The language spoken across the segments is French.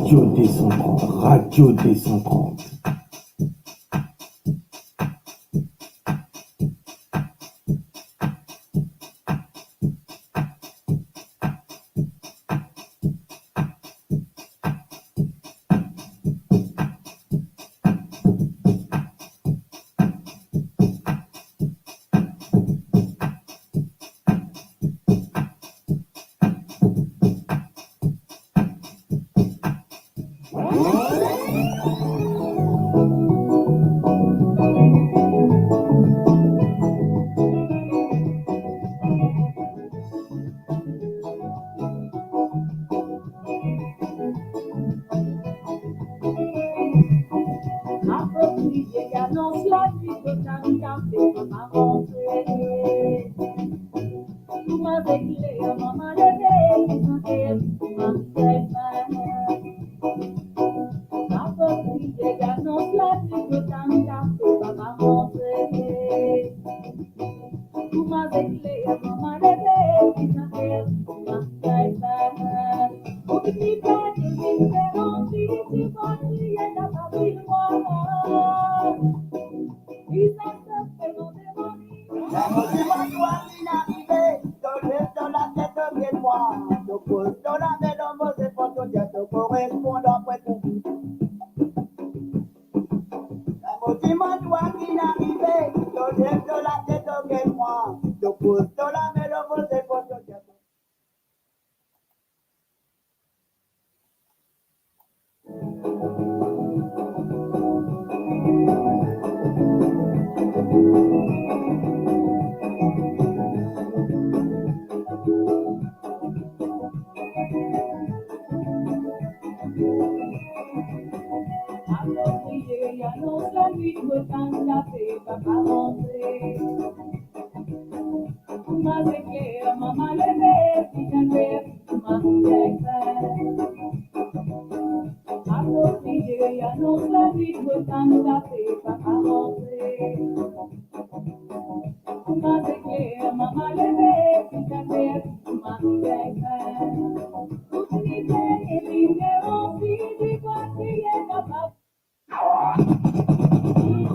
Radio D130, Radio D130.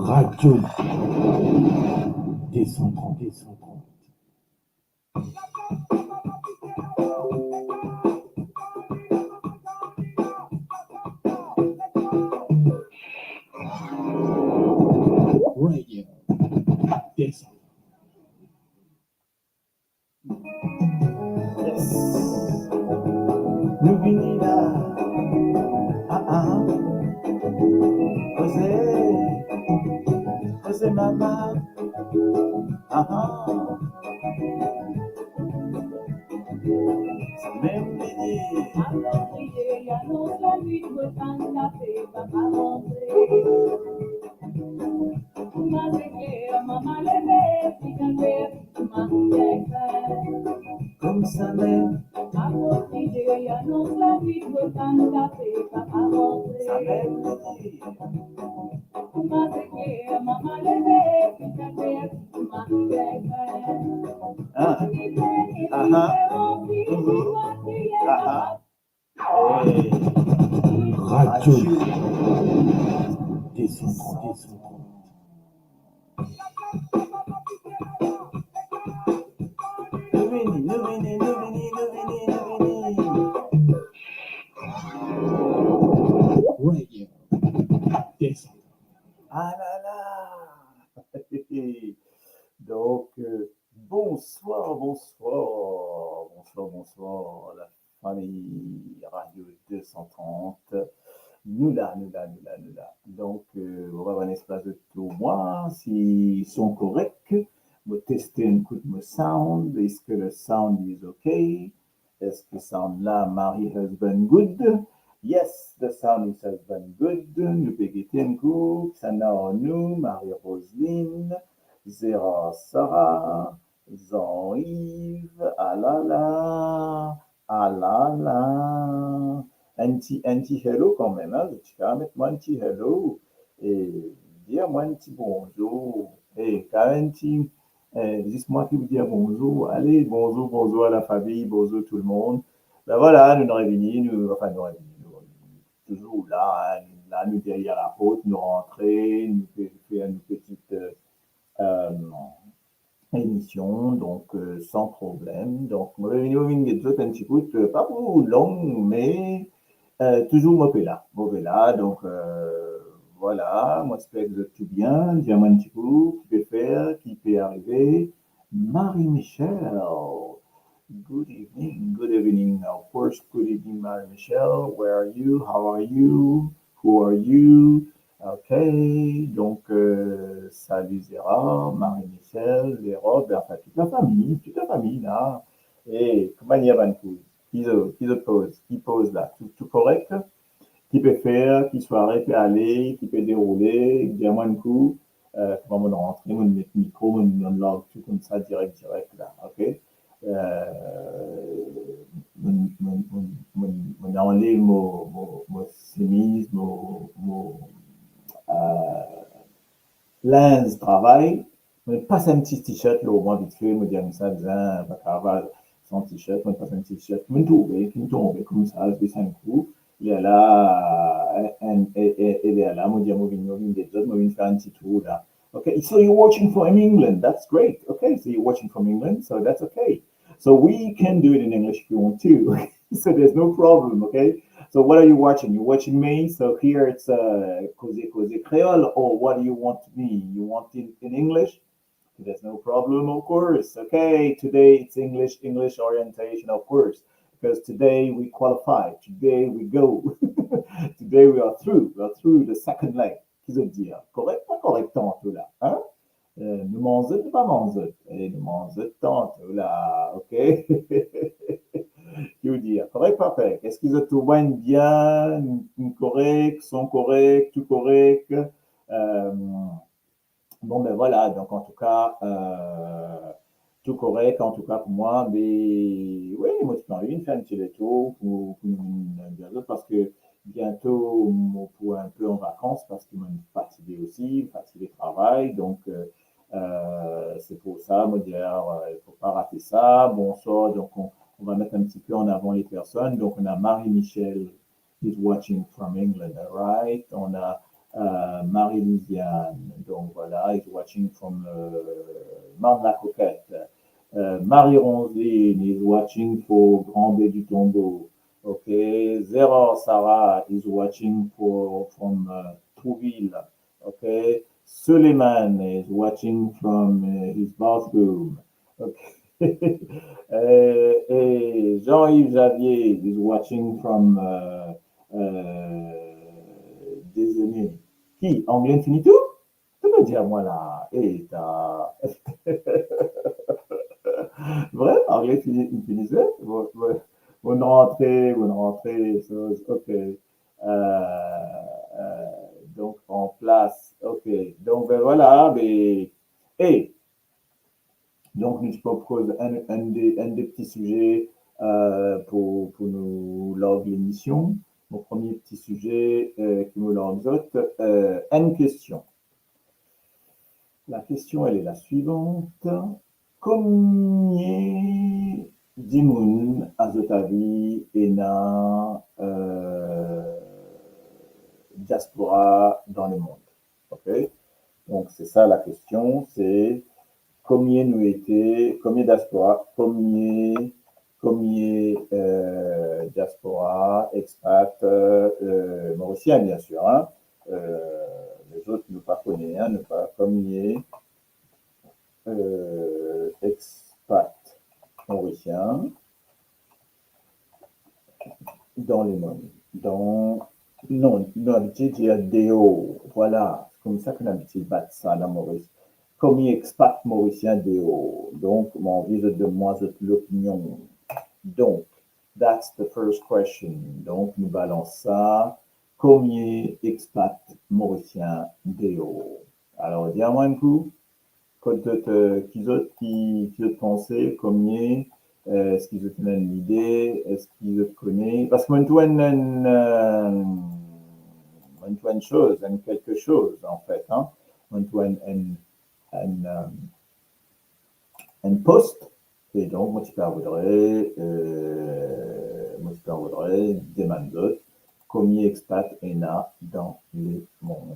Radio D130. Radio D130. Yes. Nous venons là. José Mama. Même comme ça même. Radio D130. Radio D130. Ah là là. Donc, bonsoir, la famille Radio 230. Nous là. Donc, on va voir un espace de tout moi, s'ils sont corrects. Me tester un coup de me sound. Est-ce que le sound is okay? Est-ce que le sound là, Marie husband good? Yes, the sound is husband good. Nous pégiter un coup. Sana nous, Marie-Roseline, Zéra Sarah, Jean-Yves, alala. Un petit hello quand même, hein? Tu vas mettre moi un petit hello et dire moi un petit bonjour. Et quand un petit, juste moi qui vous dire bonjour. Allez, bonjour à la famille, bonjour tout le monde. Ben voilà, nous réunis, toujours là, hein, là, nous derrière la porte, nous rentrer, nous faire une petite euh, émission, donc sans problème. Donc, moi, je vais vous un petit peu, pas pour long, mais toujours mauvais là. Donc, voilà, moi, j'espère que vous êtes tout bien. Dis-moi un petit peu, qui peut faire, qui peut arriver. Marie-Michel, good evening, good evening. Of course, good evening, Marie-Michel. Where are you? How are you? Who are you? Ok, donc salut Zéra, Marie-Michel, Zéra, ben, enfin toute la famille là. Et comment il y a Vancouver? Qui se pose? Qui pose là? Tout correct? Qui peut faire, qui soit arrêté aller, qui peut dérouler, dire moi un coup, comment on rentre, on met le micro, on log tout comme ça direct là, ok? On enlève mon chemise, mon linge travail, on passe un petit t-shirt là au moins vite fait, me dire ça, bien, pas travail, sans t-shirt, on passe un petit t-shirt, me tombe, comme ça, je descends un coup, il est là, il est là, me dire, me faire un petit tour là. Okay, so you're watching from England, that's great. Okay, so you're watching from England, so that's okay. So we can do it in English if you want to. So there's no problem, okay? So what are you watching? You're watching me. So here it's Cosy Creole, or what do you want me? You want it in English? There's no problem, of course. Okay, today it's English orientation, of course, because today we qualify. Today we go. Today we are through. We are through the second leg. Qu'est-ce que dire? Correct, pas correct tantôt là, hein? Nous mangeons, pas manger. Et nous mangeons tantôt là, ok? Que dire? Correct, parfait. Est-ce qu'ils te voient bien, correct, sont corrects, tout correct? Bon, ben voilà, donc en tout cas, tout correct, en tout cas pour moi, mais oui, moi, tu peux envie de faire un petit retour pour nous dire d'autres parce que bientôt, on pourrait un peu en vacances parce que moi, je suis fatigué aussi, fatigué de travail, donc c'est pour ça, moi, dire, il ne faut pas rater ça. Bonsoir, donc on va mettre un petit peu en avant les personnes. Donc, on a Marie-Michel, is watching from England, right? On a Marie-Lisiane, donc voilà, is watching from Marne-la-Coquette. Marie-Ronzine is watching for Grand Bay du Tombeau. Okay, Zera Sarah is watching from Trouville. Okay, Suleiman is watching from his bathroom. Okay. Et Jean-Yves Javier is watching from déjeuner. Qui? Anglais Infinitou? Tu peux dire moi là. Et t'as. Vrai? Anglais Infinitou? Bonne rentrée, les choses. Ok. Donc en place. Ok. Donc ben voilà. Mais... Et donc nous propose un des petits sujets pour nous lors de l'émission. Mon premier petit sujet qui me l'enzote, une question. La question, elle est la suivante. Combien d'imoun azotavi ena diaspora dans le monde? Ok. Donc c'est ça la question, c'est combien nous était, combien diaspora, combien diaspora, expat, mauricien bien sûr, hein, les autres ne pas connaissent, hein, ne pas combien expat mauricien dans les mondes, dans non, j'ai DO, voilà, c'est comme ça qu'on a habitué battre ça dans Maurice. Combien expat mauricien DO, donc mon vise de moi l'opinion. Donc, that's the first question. Donc, nous balançons ça. Combien expat mauricien DO? Alors, dis-moi un coup. Qui pensait combien est-ce qu'ils ont une idée, est-ce qu'ils ont connaissent parce que moi une chose, quelque chose en fait, hein, un poste et donc moi je voudrais des mandats combien expat ENA dans le monde.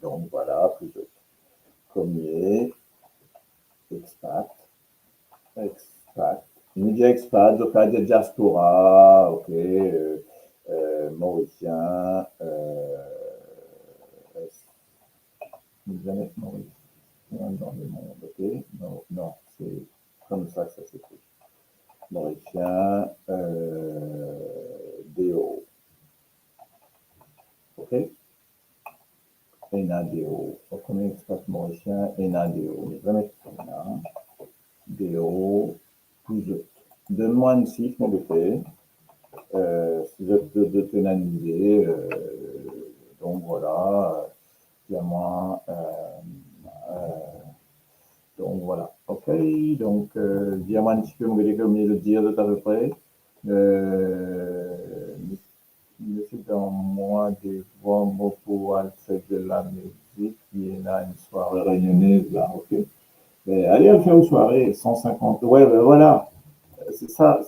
Donc voilà, plus de combien expat. Media expat, donc là, des diaspora, ok, mauricien, jamais mauricien dans le monde, ok, non, non, c'est comme ça que ça s'écrit. Mauricien, DO, ok, ENA-DO, combien expat mauricien, ENA-DO, mais jamais ENA, DO, plus de. Donne-moi un chiffre, mon bébé. De pénaliser. Donc voilà, moi, donc voilà. Ok, donc dis-moi un petit peu, mon bébé, comme il le dire de à peu près. C'est dans moi des voix pour faire de la musique, il y a une soirée réunionnaise là, ok. Mais allez à faire une soirée, 150, ouais, ben voilà. C'est ça,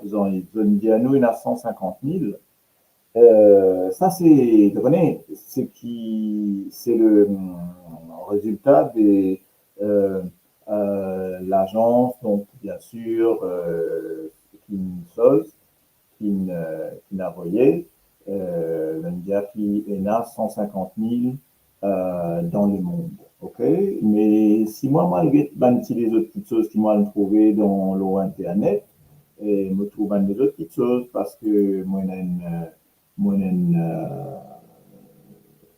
Jean-Yves. Zone-Diano, il a 150 000. Ça, c'est, tu connais, c'est le résultat de l'agence, donc bien sûr, qui n'a voyé, l'india qui a 150 000 dans le monde. Ok, mais si moi, je les autres petites choses qui m'ont trouvé dans l'internet, et me trouve des autres petites choses parce que moi,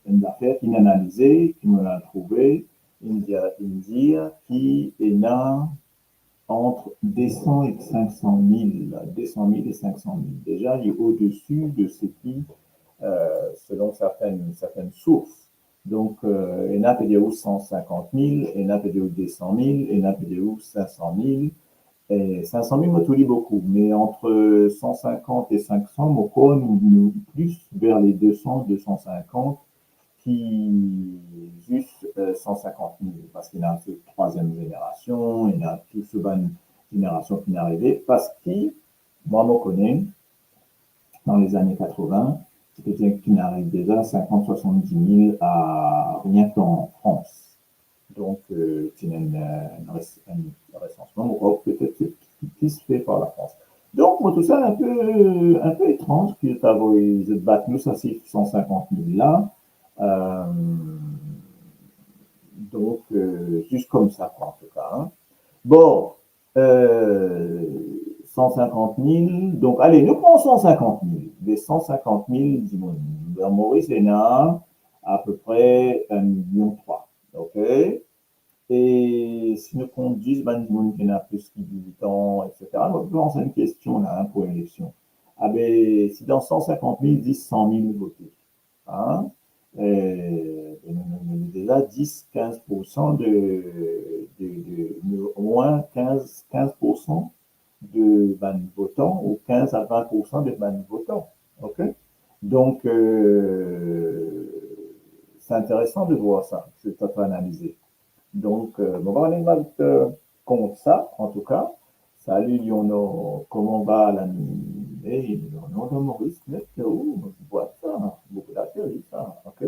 une affaire qui m'a analysé, qui m'a trouvé, il me dit qui est là entre 200 et 500 000, 200 000 et 500 000. Déjà, il est au-dessus de ce qui, selon certaines sources. Donc, il y en a qui disent 150 000, il y en a qui disent 200 000, il y en a qui disent 500 000. Et 500 000, moi, tout lit beaucoup. Mais entre 150 et 500, moi, nous plus vers les 200, 250 qui juste 150 000. Parce qu'il y a une troisième génération, il y a toute une génération qui n'est arrivée. Parce que, moi, je connais, dans les années 80, c'était quelqu'un qui n'arrive déjà à 50, 70 000 à rien qu'en France. Donc, c'est un recensement peut-être qui se fait par la France. Donc, moi, tout ça un peu étrange que ils se battent nous, ça c'est 150 000 là. Donc, juste comme ça, quoi, en tout cas. Hein. Bon, 150 000. Donc, allez, nous prenons 150 000. Des 150 000, dis-moi, dans Maurice, il y en a à peu près 1,3 million. OK? Et si nous prenons 10 bandes qui n'a plus de 18 ans, etc., on peut lancer une question là hein, pour l'élection. Ah ben, si dans 150 000, 10, 100 000 votés, hein, déjà 10-15% au moins 15% de bandes votants ou 15 à 20% de bandes votants. OK? Donc, c'est intéressant de voir ça, c'est à analyser. Donc, on va aller contre ça, en tout cas. Salut Lionel, comment va l'ami? Hey, Lionel de Maurice, je vois ça, beaucoup d'atterri, ça, ok?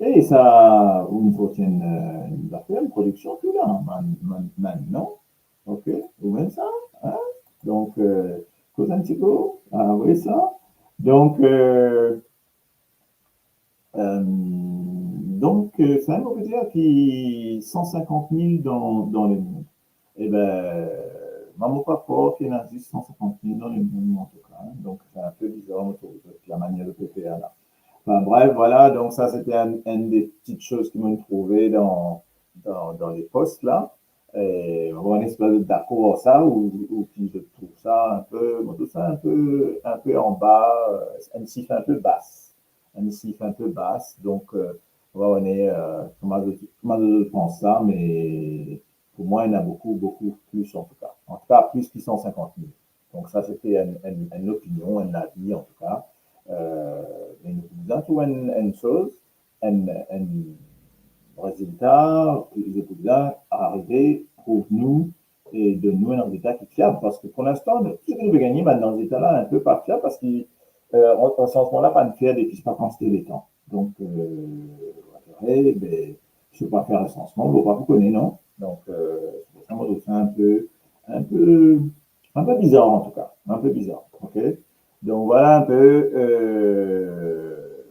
Et ça, vous me faut une production tout là, maintenant, ok? Vous même ça, hein? Donc, cause un petit peu, ah oui, ça. Donc, c'est un mauvais dire qui 150 000 dans le monde. Eh bien, maman pas fort qui a 150 000 dans le monde en tout cas. Hein. Donc, c'est un peu bizarre la manière de péter là. Enfin, bref, voilà. Donc, ça, c'était une des petites choses qui m'ont trouvé dans les postes là. Et on va une espèce d'accord ça, ou qui je trouve ça un peu, bon, tout ça un peu en bas, une cifre un peu basse. Une cifre un peu basse. Donc, on est, comment je pense ça, mais pour moi, il y en a beaucoup, beaucoup plus en tout cas. En tout cas, plus que 150 000. Donc, ça, c'était une opinion, un avis en tout cas. Mais nous avons une chose, un résultat, les étudiants arriver, prouve-nous et donne-nous un résultat qui est fiable. Parce que pour l'instant, tout ce que nous avons gagné dans ce résultat-là un peu pas fiable parce que en ce moment-là, pas de faire des fiches pas quantité des temps. Donc, ben, je ne sais pas faire le recensement, vous pas vous connaissez, non? Donc, c'est pour ça que c'est un peu, un peu bizarre en tout cas, un peu bizarre, ok? Donc voilà un peu,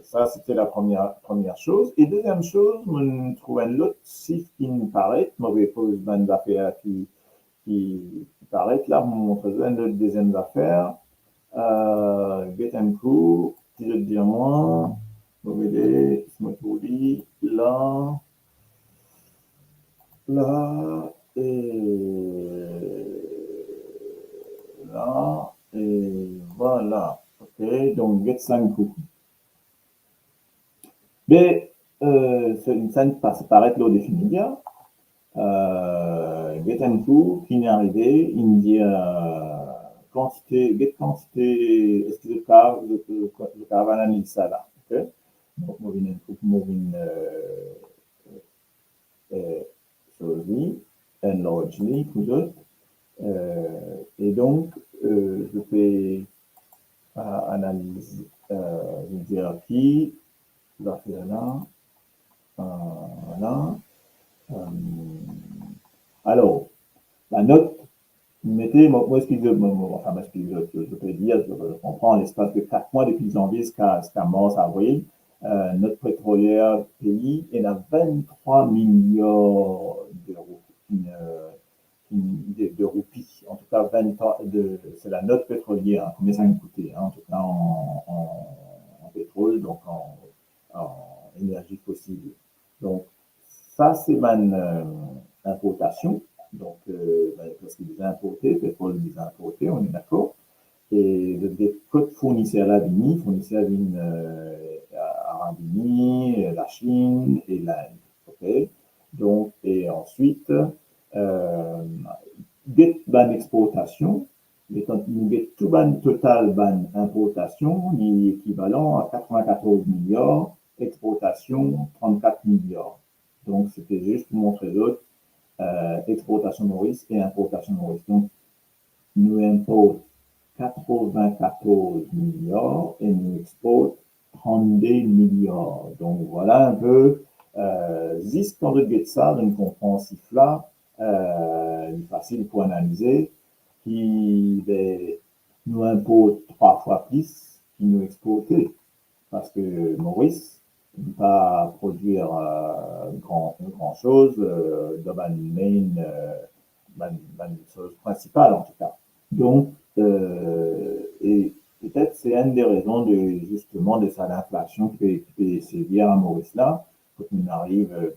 ça c'était la première chose. Et deuxième chose, je trouve un autre site qui me paraît, mauvais pose bande d'affaires qui paraît là, me montre un autre deuxième affaires. Betancourt, si je te dis moi, Mobilé, Smotouli, là, et voilà. Ok, donc Getsankou. Mais c'est une scène qui paraît l'eau définie bien. Betancourt, qui n'est arrivé, il me dit quantité, est-ce que le caravane analyse ça là? Ok? Donc, moving slowly and largely, tout autres. Et donc, je fais analyse, je vais dire qui va faire là, là. Alors, la note, mettez, moi, ce que enfin, ce que je peux dire, je comprends, l'espace de 4 mois depuis janvier jusqu'à mars, avril, notre pétrolière pays est à 23 milliards d'euros, de roupies, en tout cas 23, c'est la note pétrolière, hein, combien ça nous coûtait, hein, en tout cas en pétrole, donc en énergie fossile. Donc, ça, c'est ma importation. Donc, parce qu'il est importé, pétrole est importé, on est d'accord. Et des codes fournisseurs à Vini, fournisseurs à Arabie, la Chine et l'Inde. Okay? Donc, et ensuite, get ban exportation, nous get tout ban total ban importation, il est équivalent à 94 milliards, exportation 34 milliards. Donc, c'était juste pour montrer l'autre, exportation Maurice et importation Maurice. Donc, nous importons 94 milliards et nous exportons 32 milliards. Donc, voilà un peu, juste quand on get ça, on comprend ce là, facile pour analyser, qui nous importe 3 fois plus qu'il nous exportait. Parce que Maurice ne peut pas produire grand chose dans ma main, ma chose principale en tout cas. Donc, et peut-être c'est une des raisons de justement de ça l'inflation qui peut sévir à Maurice là, quand on arrive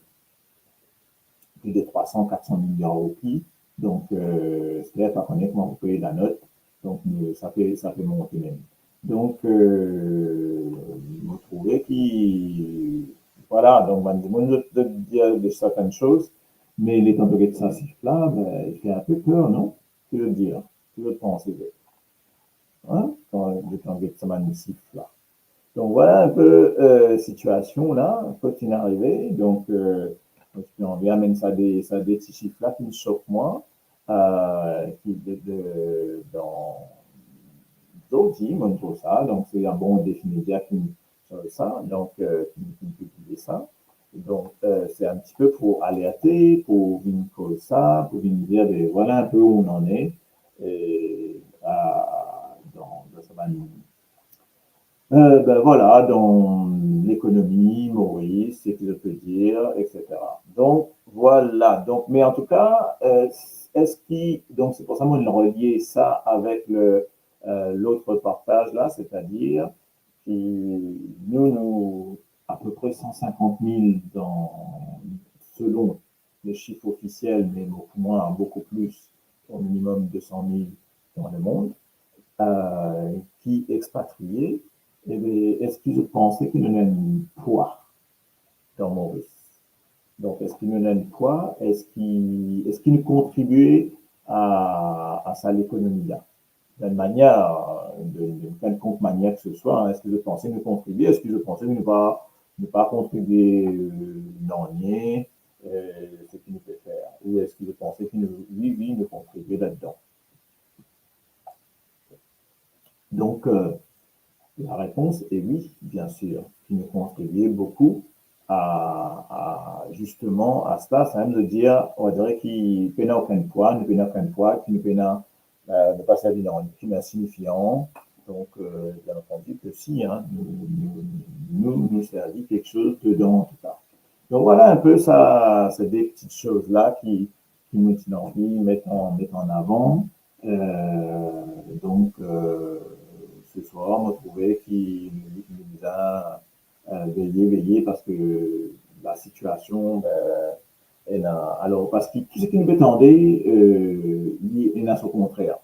plus de 300-400 milliards au prix. Donc, c'est pas connaître comment vous payez la note. Donc, ça fait monter même. Donc, vous trouvez qu'il. Voilà, donc, on de dire de certaines choses, mais les températures de ça là, ben, il fait un peu peur, non? Tu veux dire? Tu veux penser? Hein? Quand les températures de ça là. Donc, voilà un peu situation là, quand il est arrivé. Donc, on vient même ça des petits chiffres là qui me choquent moi, qui dans d'autres on trouve ça, donc c'est un bon définiteur qui me ça, donc qui publie ça. Donc c'est un petit peu pour alerter, pour venir cause ça, pour venir dire ben, voilà un peu où on en est et, dans ce ben voilà, dans l'économie, Maurice, c'est ce que je peux dire, etc. Donc, voilà. Donc, mais en tout cas, est-ce qu'il, donc c'est pour ça qu'on a relié ça avec l'autre partage là, c'est-à-dire nous, à peu près 150 000 selon les chiffres officiels, mais beaucoup moins, beaucoup plus, au minimum 200 000 dans le monde, qui expatriés, eh est-ce qu'ils pensaient qu'ils nous un poids dans Maurice? Donc, est-ce qu'ils nous un poids? Est-ce qu'ils nous contribuaient à ça, l'économie-là? D'une manière, d'une quelconque manière que ce soit, hein, est-ce que je pensais nous contribuer? Est-ce que je pensais ne pas contribuer non rien, ce qu'il nous fait faire? Ou est-ce que je pensais qu'il nous, oui, nous contribuer là-dedans? Donc, La réponse est oui, bien sûr, qui nous contribuait beaucoup justement à cela, c'est même de dire, on dirait qu'il peine aucun poids, qui ne peine ne pas servir dans une insignifiant. Donc, bien entendu que si, hein, nous servit quelque chose dedans, en tout cas. Donc voilà un peu ça, c'est des petites choses-là qui nous tiennent envie, mettent en avant. Donc, ce soir, on trouvait qu'il nous a veillé parce que la situation, ben, alors, parce que tout ce qui nous attendait, il a son contraire.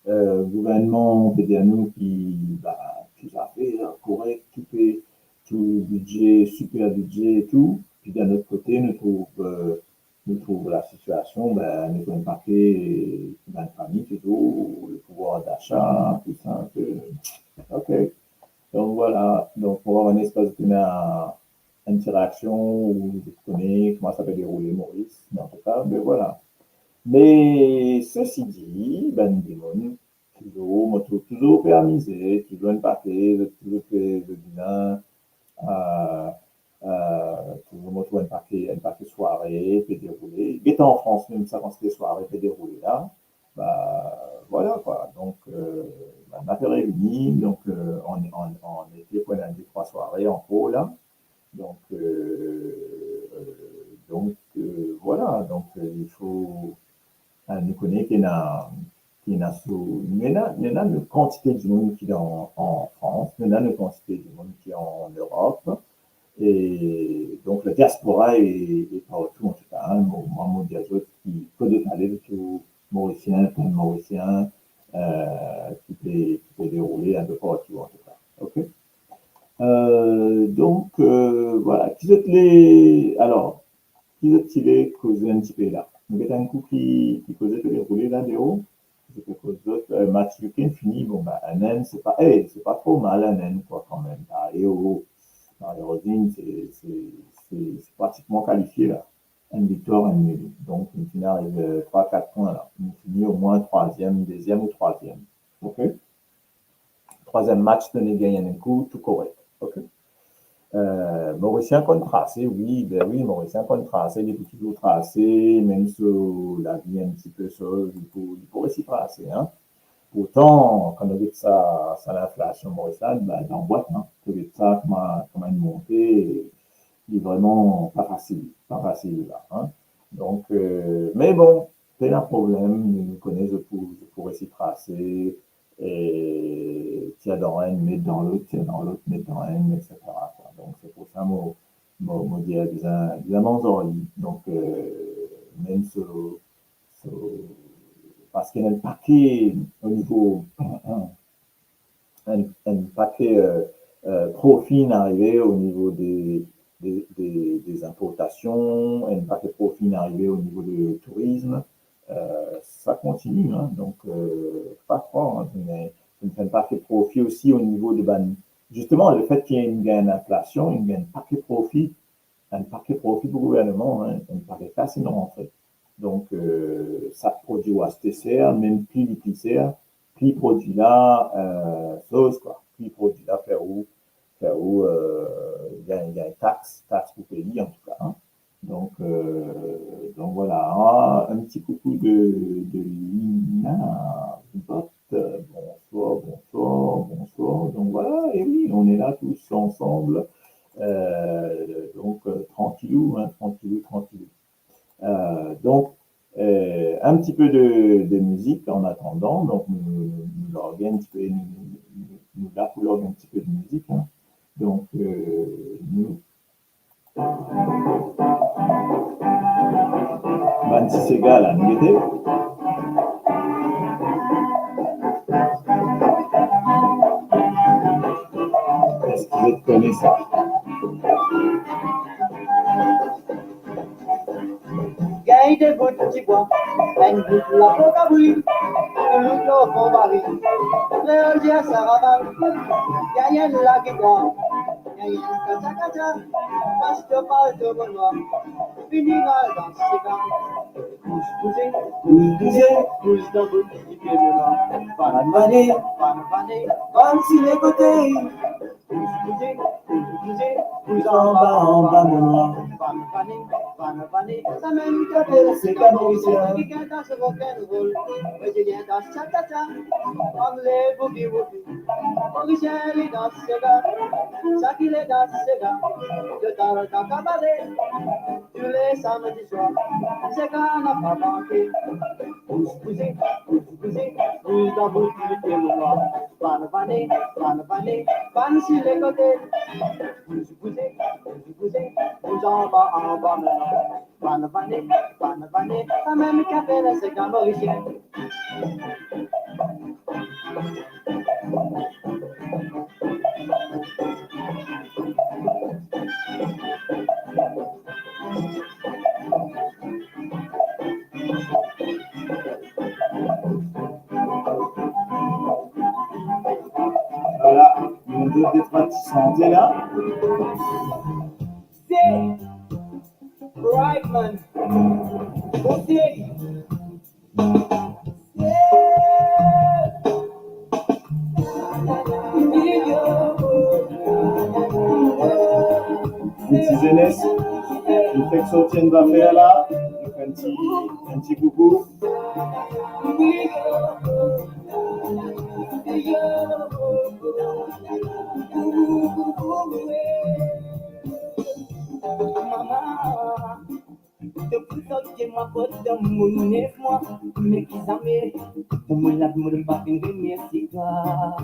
Gouvernement, peut dire nous qui a fait correct, tout budget, super budget et tout. Puis d'un autre côté, nous trouve la situation, ben, nous avons un paquet dans la famille, toujours, le pouvoir d'achat, tout ça. OK. Donc voilà, donc on va avoir une espèce d'interaction où je connais comment ça peut dérouler Maurice, mais en tout cas, ben voilà. Mais ceci dit, ben Dimon, toujours permisé, toujours un paquet, toujours de bien, euh, toujours un paquet soirée, peut dérouler. Étant en France, même ça, quand c'était soirée, peut dérouler là, bah, voilà quoi. Donc, on a fait réunir, donc on était pour lundi 3 soirées en gros là. Donc, voilà, donc il faut nous connaît qu'il y a une quantité de monde qui est en France, il y a une quantité de monde qui est en Europe, et donc la diaspora est partout en tout cas, hein, moi, qui peut décaler de tout mauricien, plein de mauricien, qui peut dérouler un peu partout en tout cas. Ok. Donc, voilà. Alors, qui est-ce qui causé un petit peu là? Vous avez un coup qui causait de dérouler là, Léo? C'est quelque chose d'autre. Match week-end fini. Bon, bah, un N, c'est pas trop mal, un N, quoi, quand même. Ah, Léo, Marie-Rosine, c'est pratiquement qualifié là. Une victoire, un nul. Donc, une finale arrive 3-4 points là. Une finit au moins troisième, deuxième ou troisième. OK? Troisième match, donné gagné un coup, tout correct. OK? Mauricien contre tracé, oui, ben oui, Mauricien contre tracé, il est toujours tracé, même sur la vie un petit peu seule, il pourrait s'y tracer, hein. Pourtant, quand on dit que ça l'inflation mauricienne, ben, dans boîte, hein, que ça, comment une montée, il est vraiment pas facile, là, hein. Donc, mais bon, c'est un problème, nous connaissons, je pourrais s'y tracer, et tiens dans un, mettre dans l'autre, tiens dans l'autre, mettre dans un, etc. Quoi. Donc, c'est pour ça, moi, dire des manzori. Donc, même parce qu'il y a un paquet au niveau, un paquet profit arrivé au niveau des importations, un paquet profit arrivé au niveau du tourisme. Ça continue, hein, donc pas fort, hein, mais un paquet profit aussi au niveau de justement le fait qu'il y ait une inflation, il y a un paquet profit pour le gouvernement, hein, un paquet casse non rentré. Donc ça produit à STCR, même plus l'épicière, puis produit là, sauce, quoi. Puis produit là, faire où il y a une taxe pour payer, en tout cas. Hein. Donc voilà, ah, un petit coucou de Lina, bonsoir, bonsoir, bonsoir. Donc voilà, et oui, on est là tous ensemble. Donc tranquillou, hein, tranquillou, tranquillou. Donc, un petit peu de musique en attendant. Donc, nous larguer un petit peu, nous un petit peu de musique. Hein. Donc, nous. Bansi Sega, là, nous était. Est-ce que vous connaissez ça? Gagne des bouts de bois, une boucle la coca brûle, le loup au fond baril, le dia sarabal, gagne la guitare, gagne le kacha, passe de mal de bonheur, finira dans ce cas, couche pousser, Pousser, pousse dans votre petit pied maintenant. Panvaner, Panvaner, comme si les côtés, pousser, pousser, pousse en bas, mon noir. Panvaner, ça mène qu'à faire, C'est comme Mauricien. quelqu'un dans ce rock'n'roll, brésilien dans cha-cha-cha, anglais boogie-woogie, Mauricien il danse ce gars, ça qu'il est dans ce gars, de temps en temps cabaret, tous les samedis soirs, c'est qu'on n'a pas manqué. Pousse, poussez, pousse dans votre pied noir, panvaner, panne sur les côtés, pousse, poussez, pousse en bas maintenant, panvaner, ça même qu'à faire, c'est qu'un Mauricien. Voilà, une deux des trois qui sont là. C'est Brightman, côté. Une petite jeunesse, une fait que ça tient de faire là, un petit coucou. Maman, depuis que moi porte mon nez, moi, mais qui s'amène, pour me la me battre, merci toi.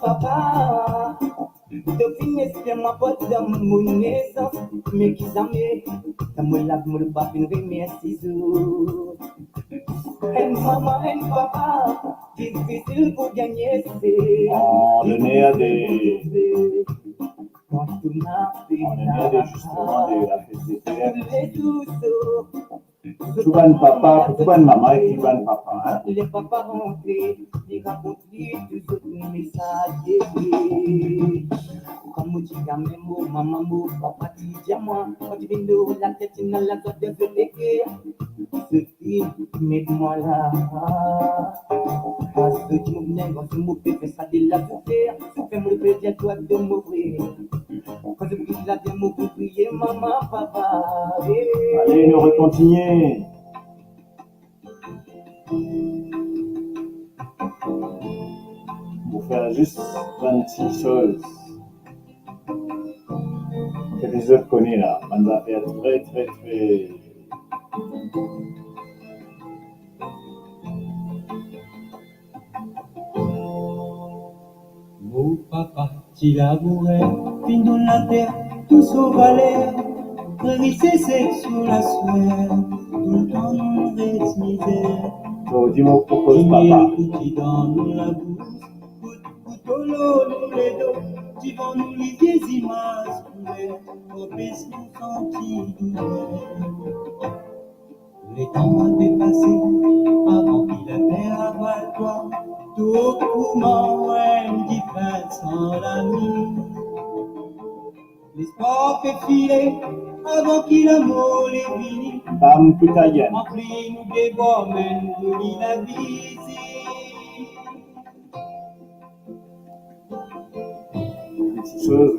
Papa, depuis que moi porte mon naissance, mais qui s'amène, pour me la me battre, merci toi. Et maman et papa, difficile pour gagner, c'est. On est né à des. On est né à des justement de la fête des pères. Tuban papa, tuban maman et tuban papa. Hein? Les papas rentrés, ils racontent tous autres messages. Comme tu dis à mes mots, maman, mots, papa, tu dis à moi, quand tu viens de la tête, tu n'as la joie de se léguer. Ce qui mets-moi là. Parce que tu m'ouvres, quand tu m'ouvres, fais ça de la bouffée. Fais-moi le plaisir, toi, de m'ouvrir. Quand tu brilles là, de m'ouvrir, maman, papa. Allez, nous recontinuer. Pour faire juste 26 choses que les autres connaissent là. On va faire très. Mon papa, qui labourait, fin dans la terre, tout sauvalait, révissait sec sur la sueur, tout le temps nous reste misère. Donc, dis-moi pourquoi papa. Qui dans la bouche, tout au long nous les dos, qui vont nous lire des images coulées, pour baisser nous sentir douleur. Les temps avaient passé, avant qu'il avait avoir toi, tout pour moi, une différence sans la nuit. L'espoir fait filer, avant qu'il a molé fini. Bam Putayan. Remplis nous des bois, mais nous lit la vie ici. Une petite chose,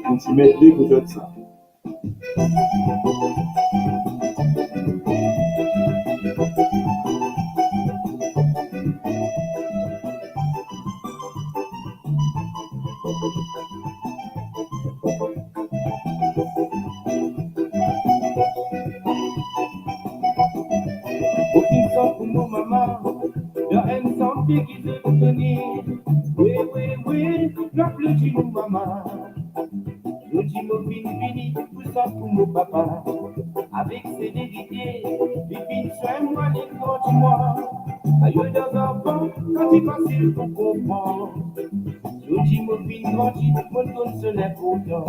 un petit medley pour tout ça. Aucune sorte pour nos mamans, la haine santé qui se tenir. Oui, la plus de nos mamans. Le dit mon fini, tout ça pour mon papa. Avec ses vérités, les filles soins moi, les corps du moi. Aïe dans un banc, quand il facile pour comprendre. Le dit mon fini grandit, mon donne se lève autant.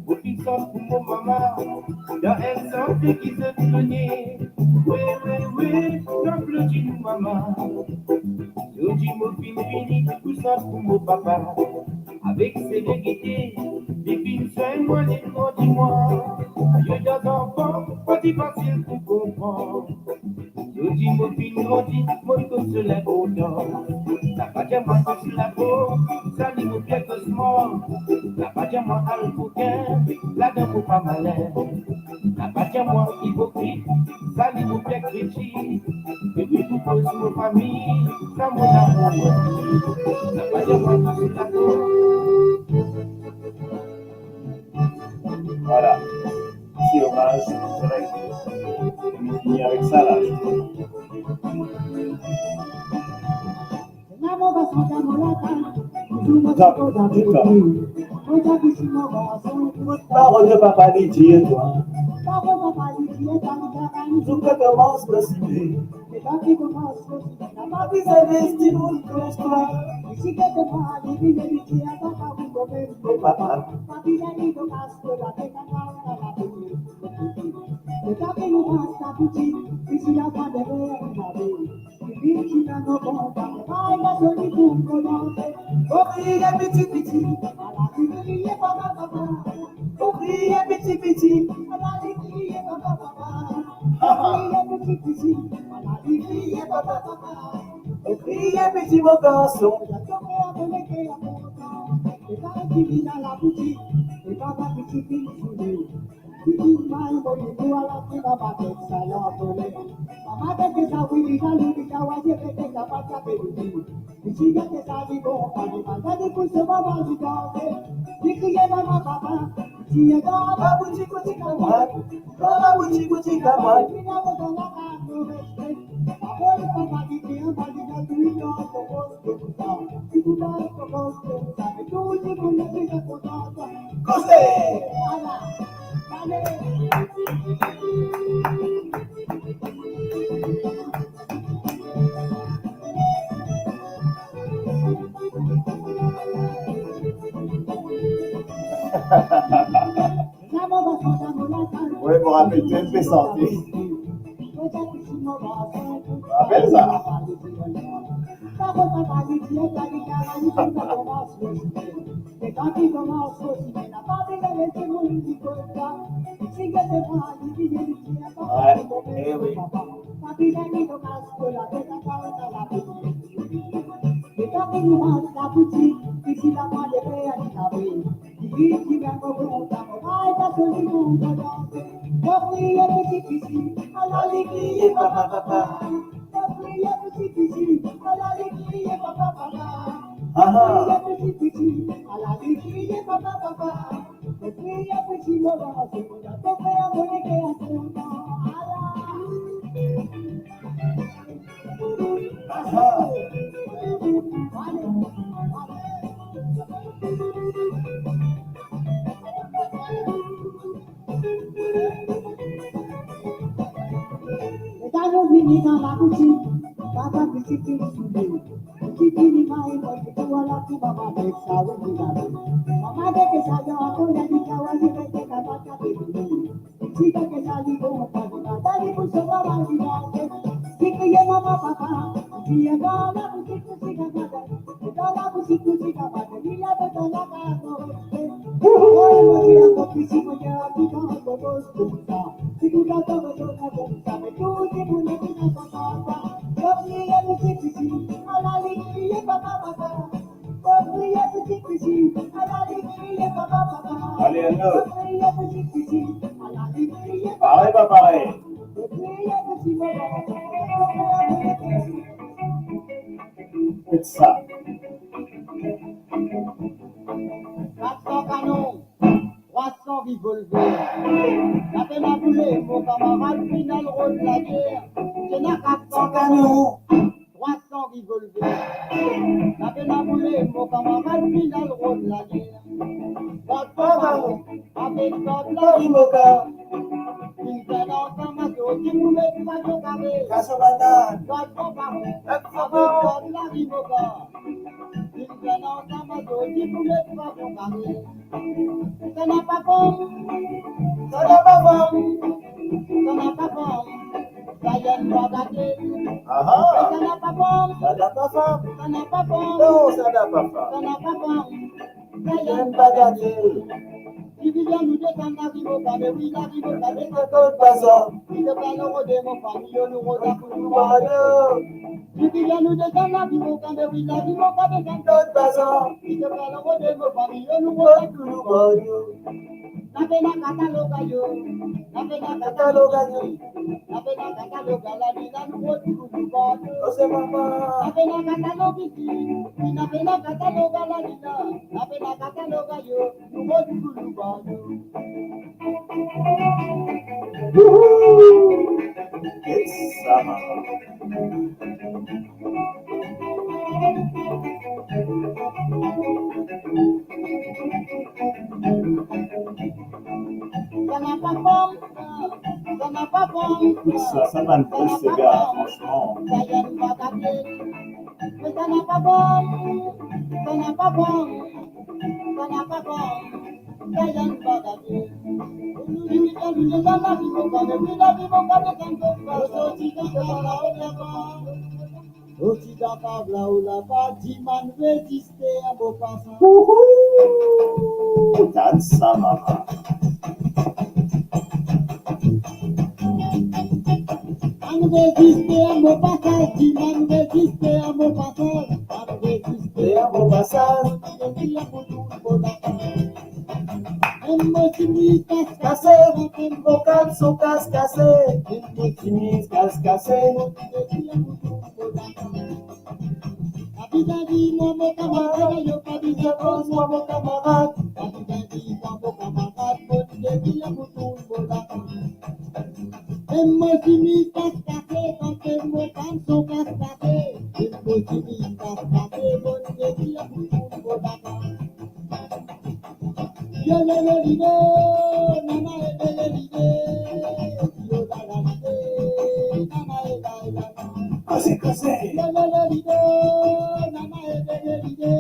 Aucune sorte pour mon maman, la haine santé qui se tenir. Oui, la plus de nos mamans. Le dit mon fini, tout ça pour mon papa. Avec ses vérités, les filles soins moi, les corps du moi. Aïe dans un banc, quand il facile pour comprendre. enfants. Je dis, mon fils grandit, mon coup sur les boutons. La patia moi sur la peau, ça dit mon pied que mort. La patia moi à le bouquin, la dame pour pas malin. La patia moi hypocrite, ça dit mon pied critique. Et puis tout pose nos familles, ça mon amour. La patia moi sur la peau. Voilà. Petit hommage direct. On finit avec ça là. Parole de papa dit toi. Tout commence le ciné. Ma vie c'est destinée pour l'histoire. Papa. Petit mon garçon. Oui, pour rappeler TNP Santé. Rappelle ça. Ouais, eh oui. Allez, un autre. Pareil, pas pareil. Faites ça. 400 canons, 300 revolvers. La peine à bouler, mon camarade, final rôle de la guerre. C'est là 400 canons, 300 revolvers. La peine à bouler, mon camarade, final rôle de la guerre. Votre camarade, avec votre la rimoca. Une peine ensemble, qui vous met pas de carré. Votre camarade, avec votre la rimoca. Ça n'a pas forme, ça n'a pas forme, ça n'a pas forme, ça y est, pas gâté. Ça n'a pas forme, Ça n'a pas faim. ça n'a pas forme, Non, ça n'a pas faim. ça n'a pas forme, ça y J'aime est, pas pas gâter. gâté. qui vient nous descendre la riboca, mais oui, la riboca, mais Dans le bazar. il te parle au de mon famille, nous rodons pour nous. Voilà. Lui qui vient nous descendre la riboca, mais oui, la riboca, mais Dans le bazar. il te parle au de mon famille, nous Dans rodons pour le nous. bazar. La pena cataloga yo, la pena Cataloga yo. la pena cataloga la vida no voy a Oh, c'est maman. la pena cataloga y la pena cataloga la vida, la pena cataloga yo, no voy It's ça, maman. Ça va me pousser ce gars, franchement. Mais ça n'a pas bon, ça n'a pas bon, ça n'a pas bon, ça y a une bagatelle. Nous disons que nous sommes la vie, on va nous la vie, on va nous faire aussi que ça va la aussi capable là où la partie man résister à vos passants. That's ça, maman. Man résister à vos passages, dit man résister à vos passages, man résister à vos passages, dit à vos tours, Cassé, vos cannes sont cassées. Chemise cassée. Abidadi, mon camarade, yo pas dit ça, Mon camarade. Abidadi, mon camarade, mon défi à mon tour, mon chemise cassée, quand mon cannes sont cassées, mon chemise cassée, mon défi à mon tour, yo le lido, nana le lido, yo la lido, nana la. Cassé. Yo le lido, nana le lido,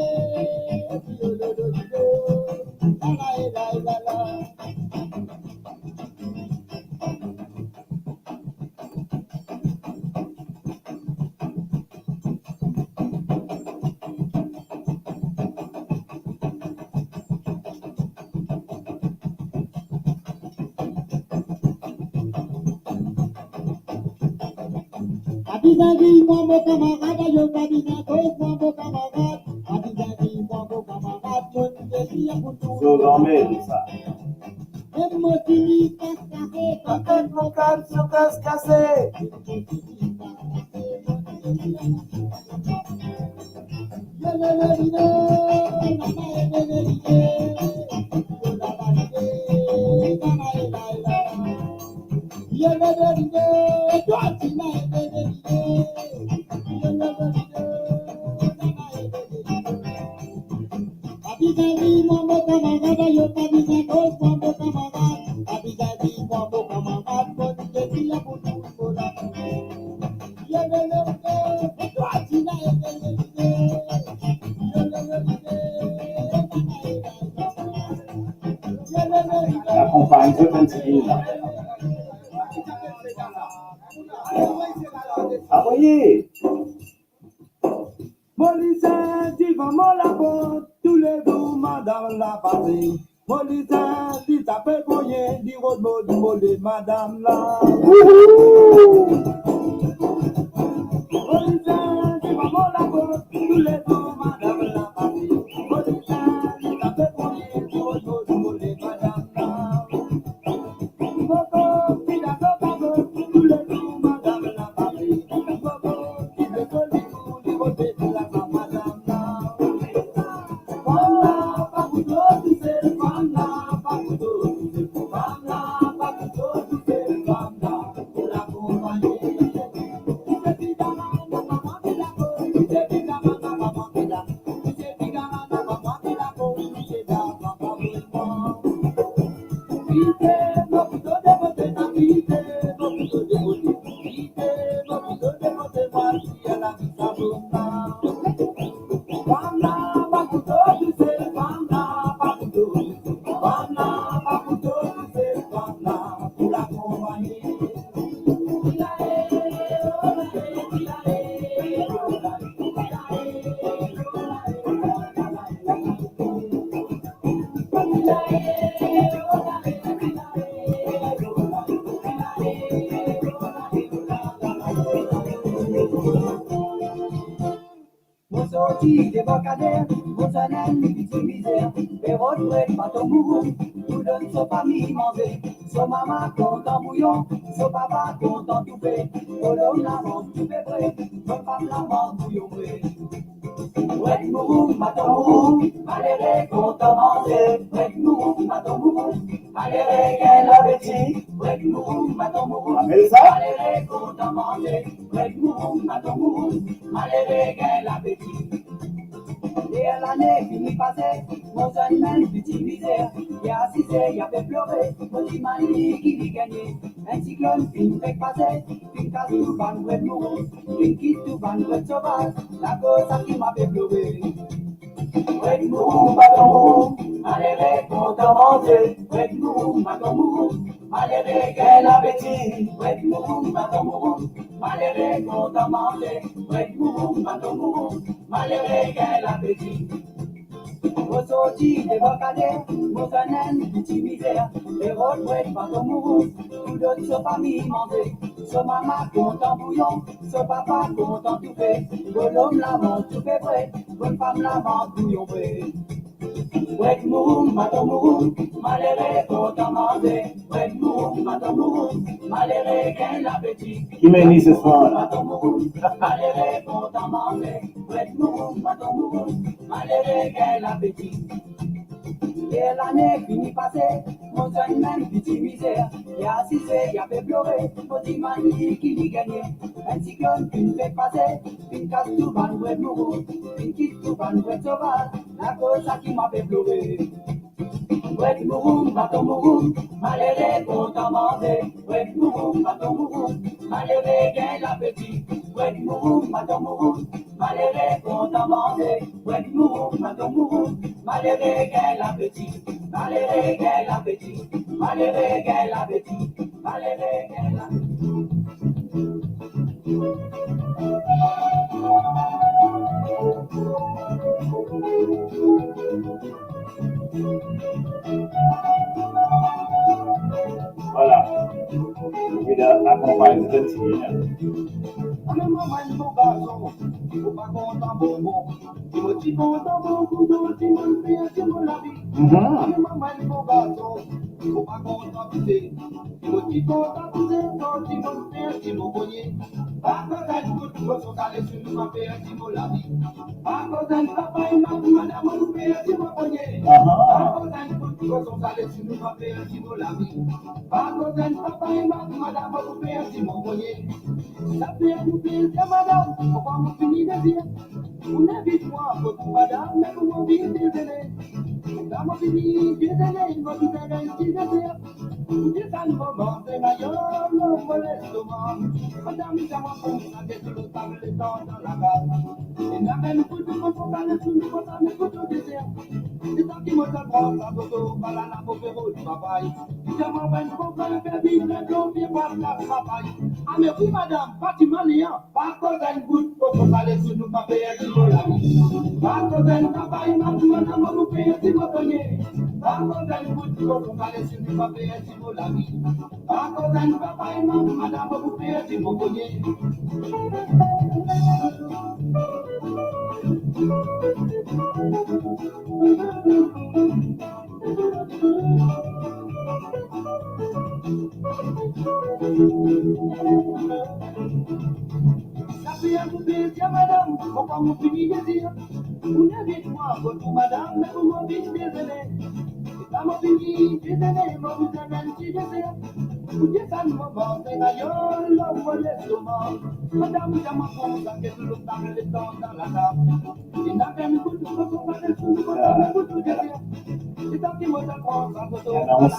yo le lido, nana la. Abidadi, mon camarade, yo cabinato, mon camarade. Abidadi, mon camarade, mon défi à mon tour. Je l'emmène, ça. Et mon chemise cassée, Quand vos cannes sont cassées. La compagne de continue là. Ah voyez. Molissin, tu vas mon la porte, tous les jours, madame la passée. Molissin, tu t'appelles moyen, dit Rodmo, du mollet, madame la. Molissin, tu vas mon la porte, tous les jours, madame la passée. Molissin, tu t'appelles moyen, dit Rodmo, du mollet, madame la. Coco, qui n'a pas de tous les jours, madame la passée. Coco, qui ne peut pas du mollet, la madame la. Bye. sorti des bocadères, vos années petite misère. Les retraites, pas ton bourreau, nous donne son famille manger. Son maman content bouillon, son papa content tout fait. Pour l'homme la vente tout fait vrai, son femme la vente bouillon vrai. Ouais, mourou, maton mourou, maléré content manger. Ouais, mourou, maton mourou, maléré quel appétit. Ouais, mourou, maton mourou, maléré content manger. Ouais, mourou, maton mourou, maléré quel appétit. Et l'année finie passée, mon jeune même petit misère. Il a assisté, il a fait pleurer, mon petit mani qui vit gagner. Un cyclone qui fait passer, qui casse tout van de nous, qui quitte tout van de sauvage, la cause qui m'a fait pleurer. Ouais, nous, bateau, maléré, content manger. Ouais, nous, bateau, maléré, quel appétit. Ouais, nous, bateau, maléré, content manger. Ouais, nous, bateau, maléré, quel appétit. Au sorti des bocadères, mon jeune petit misère. Les retraites, bateau mourou, tout d'autres sa famille manger. Son maman content bouillon, son papa content tout fait. Bon homme la vente tout fait vrai, bonne femme la vente bouillon vrai. Ouais, mourou, bateau mourou, maléré content manger. Ouais, mourou, bateau mourou, maléré quel appétit. Qui m'énisse ce soir? Bateau mourou, maléré content manger. Ouais, mourou, bateau mourou, maléré quel appétit. Et l'année finie passée, mon jeune même petit misère. Il a assisté, il a fait pleurer, mon petit mani qui l'y gagnait. Un cyclone qui me fait passer, une casse tout van de mourou, une quitte tout van de sauvage, la cause qui m'a fait pleurer. Ouais, mourou, bateau mourou, maléré content manger. Ouais, mourou, bateau mourou, maléré quel appétit. Ouais, mourou, bateau mourou, maléré content manger. Ouais, mourou, bateau mourou, maléré quel appétit. Maléré quel appétit. Maléré quel appétit. Maléré quel appétit. Voilà. Il a accompagné de tir.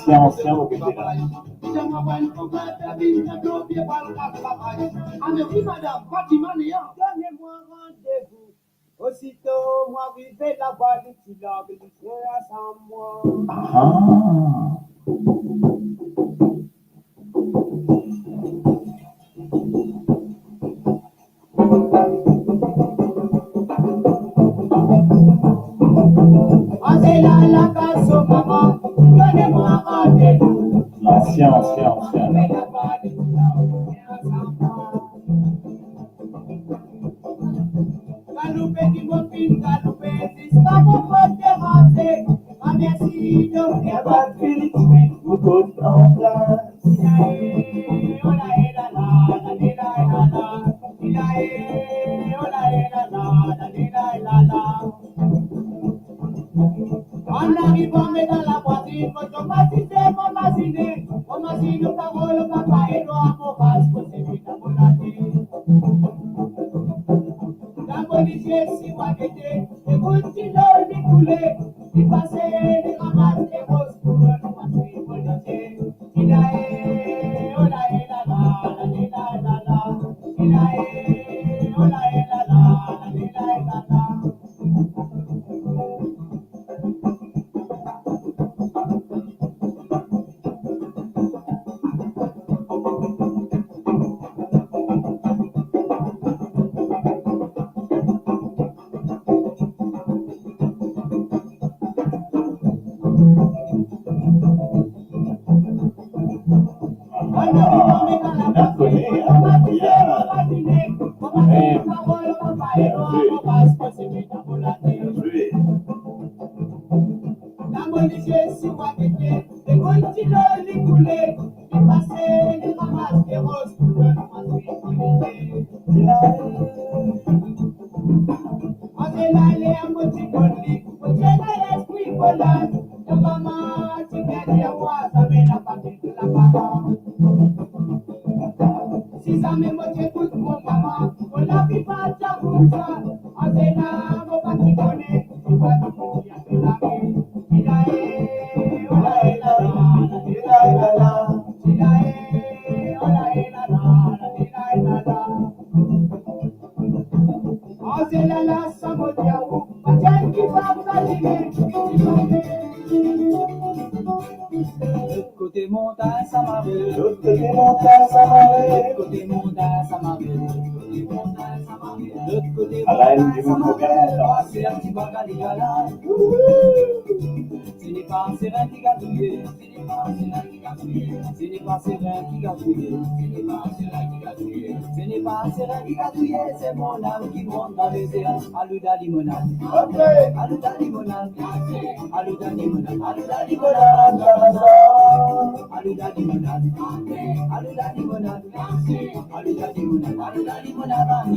Ancien au Québec. Donnez-moi rendez-vous. Aussitôt, moi, vivez la voix du silence, du frère sans moi. Ah. Passez là la casse au maman, donnez-moi rendez-vous. Ancien. Vivez la voix du silence, du frère sans moi. Galoupé qui me filme pas de Philippines, vous côte en place. En arrivant dans la voiture, je m'assisais, on m'a dit le parole, papa et toi, mon race, c'est vite à mon avis. La policier, si moi j'étais, écoute, il a découlé, il passait, il ramasse les roses pour le passer, policier. Il a oh la la la, la la la, il a oh la la la. La policier, si moi j'étais, les continuent les couler, les passer, les ramasses, les roses, pour le passer, policier. On est allé à Montipoli, on est allé à l'esprit volant, le maman, tu viens dire moi, ça met la partie de la maman. Si ça me motive tout mon maman, on l'a vu pas de comme ça, on est là, mon parti connaît, tu vas te courir de la vie. Il a oh la la la, il a la la, il a oh la la la, il a la la. Oh c'est la la, ça me dit à vous, pas de qui va m'allumer, côté montagne, ça m'arrive. L'autre côté montagne, ça m'arrive. Côté montagne, ça m'arrive. Côté montagne, ça m'arrive. L'autre côté À la haine montagne, du ça monde, m'arrive. C'est un petit bagali gala. Ce n'est pas un serein qui gazouille. Ce n'est pas un serein qui gazouille. Ce n'est pas un serein qui gazouille. Ce n'est pas un serein qui gazouille. Ce n'est pas un serein qui gazouille. C'est mon âme qui monte dans les airs. Aluda limonade. Aluda limonade. Aluda limonade. Aluda limonade. Aluda limonade, aluda limonade, aluda limonade, aluda limonade,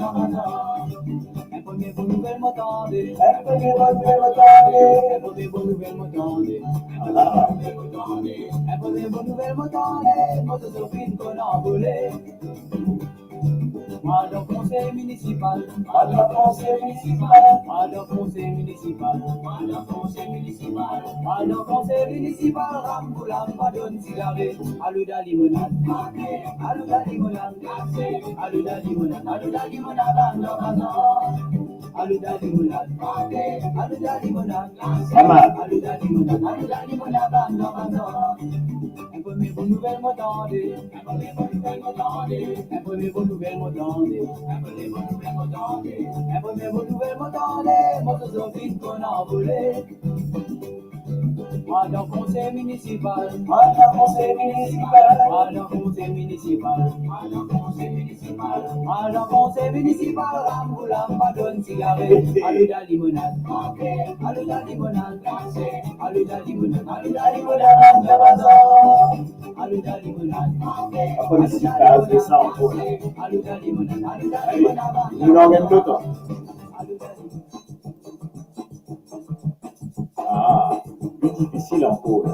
un premier bon nouvelle m'attendait, un premier bon nouvelle m'attendait, un premier bon nouvelle m'attendait, un premier bon nouvelle m'attendait, moi je suis une qu'on a envolé. Moi le conseil municipal, moi le conseil municipal, moi le conseil municipal, moi le conseil municipal, moi le conseil municipal, Ramboula pas donne cigarette, aluda limonade, aluda limonade, aluda limonade, aluda limonade, aluda limonade, aluda limonade, aluda limonade, aluda limonade, un premier bon nouvelle m'attendait, un premier bon nouvelle m'attendait, un premier bon nouvelle m'attendait, un premier bon nouvelle m'attendait, un premier bon nouvelle m'attendait, moi je suis vite qu'on a volé. Moi le conseil municipal, moi le conseil municipal, moi le conseil municipal, moi le conseil municipal, moi le conseil municipal, Ramboula pas donne cigarette, aluda limonade, aluda limonade, aluda limonade, aluda limonade, aluda limonade, Après, si t'as fait ça en pôle. aluda limonade, aluda Allez, limonade, il en gagne d'autres. aluda limonade. Ah, plus difficile en pôle.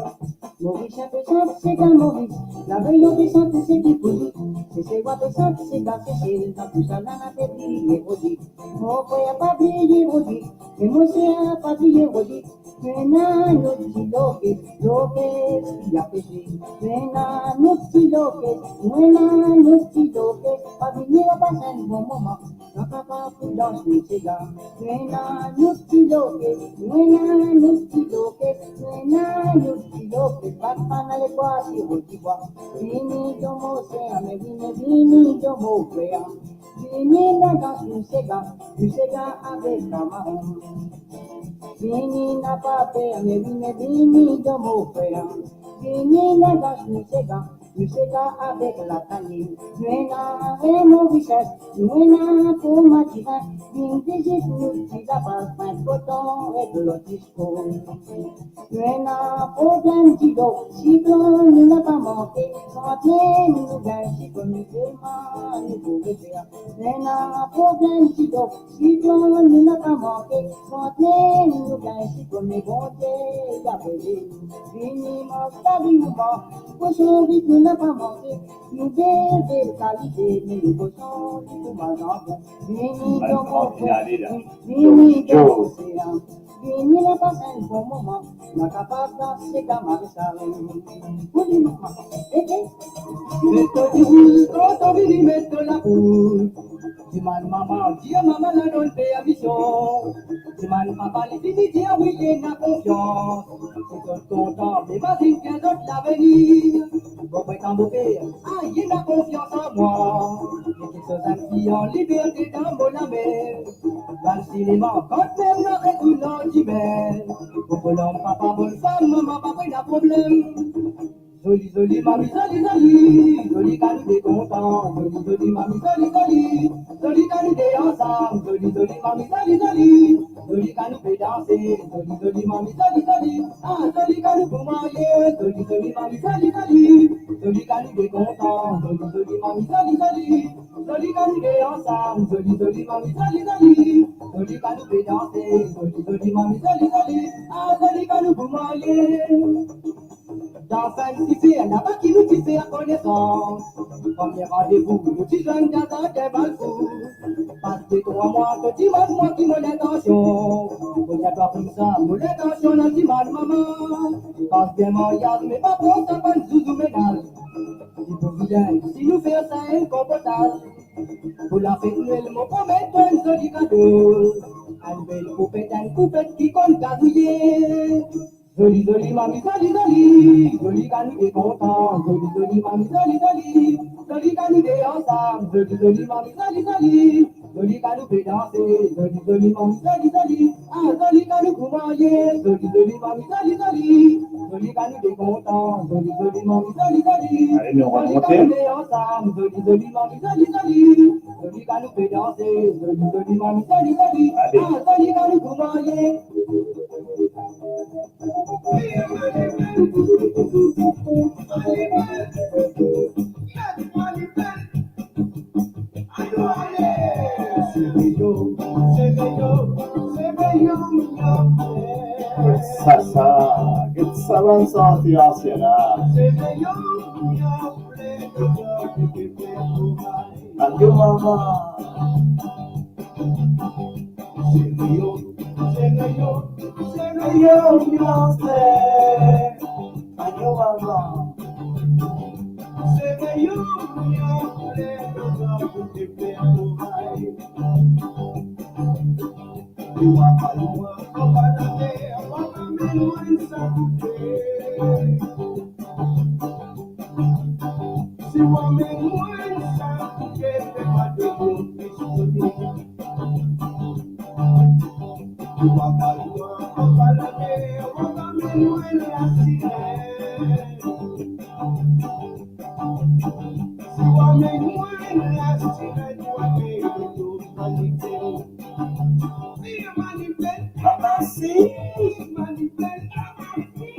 Maurice un peu simple, c'est qu'un Maurice. La veille on fait simple, c'est du police. C'est ses voix peu simple, c'est qu'un séché. Dans tout ça, l'un a fait briller Rodi. Mon frère a pas brillé Rodi. Mais moi, c'est un pas brillé Rodi. Maintenant, nos petits loquets, qui a péché. Maintenant, nos petits loquets, pas venir à passer un bon moment. Quand papa fout dans ce cigare. Maintenant, nos petits loquets, papa n'a les bois, si Rodi bois. Vini, domo, c'est un vini, domo, frère. Vini, dans ce cigare avec camarade. Vini n'a pas peur, mais vini de mon frère. Vini n'a pas de sega, nous c'est là avec la canine. Nous n'avons nos richesses, nous n'avons pour matin, nous digite nous qui la base, mais coton et de l'autisco. Nous n'avons problème d'idole, si blanc nous n'a pas manqué, santé nous gagne, si comme nous pouvons faire. Nous n'avons problème d'idole, si blanc nous n'a pas manqué, santé nous gagne, si comme nous pouvons faire. Fini mon stabiliment, poisson vite nous n'a pas manqué, nous bébés qualité, mais nous poissons du coup ma jambe. Fini dans mon fini dans l'océan, fini la passé pour moment, la capable c'est qu'à ma oui, maman, mettez du rouge, quand on vit mettre la rouge. Diman maman, Dieu maman la donne permission. Diman papa, les filles disent oui, il y a confiance. C'est tout content, mais vas-y, qu'un autre l'avenir. Bon, quand vous faites, ah, il y a confiance en moi. Et qui sont amis en liberté dans mon mer. Dans le cinéma, quand même, on est tout l'antimètre. Pour l'homme, papa, bonne femme, maman, papa, il a problème. Joli, joli, mamie, joli, joli, joli, qualité content, joli, joli, mamie, joli, joli, joli, qualité ensemble, joli, joli, mamie, joli, joli, joli, qualité danser, joli, joli, mamie, joli, joli, ah, joli, qualité pour marier, joli, joli, mamie, joli, joli, joli, qualité content, joli, joli, mamie, joli, joli, joli, qualité ensemble, joli, joli, mamie, joli, joli, joli, qualité danser, joli, joli, mamie, joli, joli, ah, joli, qualité pour marier. Dans sanctifié, il n'y a pas qui nous fait à connaissance. Premier rendez-vous, nous petits jeunes dans un débat fou. Parce que 3 mois, que dimanche, moi qui me l'intention. On y a pas comme ça, me l'intention dans dimanche, maman. Parce que mariage, mais pas pour ça, pas de zouzou ménage. Il faut vilain, si nous faisons ça, un comportage. Pour la fête, nous, mon promet, un joli cadeau. Une belle coupette qui compte gazouiller. Joli, joli, mamie, joli, joli, joli, canidé content, joli, joli, mamie, joli, joli, joli, canidé ensemble, joli, joli, mamie, joli, joli, joli, canidé danser, joli, joli, mamie, joli, joli, ah, joli, canidé pour marier, joli, joli, mamie, joli, joli, joli, canidé content, joli, joli, mamie, joli, joli, Allez, mais on va joli, monter. canidé ensemble, joli, joli, mamie, joli, joli, joli, canidé danser, joli, joli, mamie, joli, joli, ah, joli, canidé pour marier. Get seven santi anciana. Adieu, mama.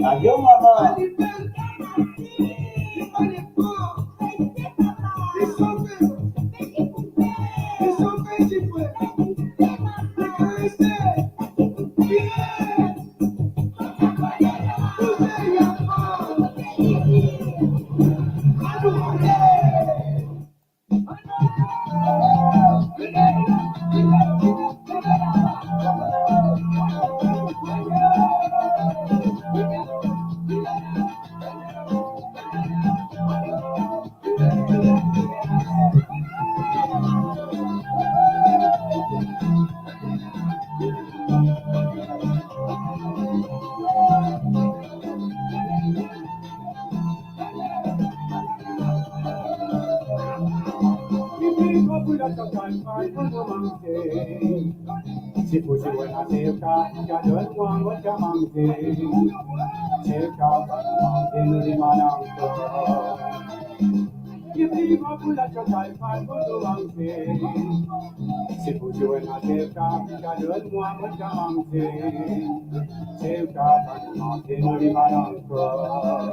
Adieu, mama. Adieu, mama. Si fusi buena cerca, ya yo el guango chamante, cerca, en el mananto. vivre pour la chocale, pas pour nous manquer. C'est pour jouer dans tes cas, donne-moi mon camanté. C'est le cas, quand tu nous les mal encore.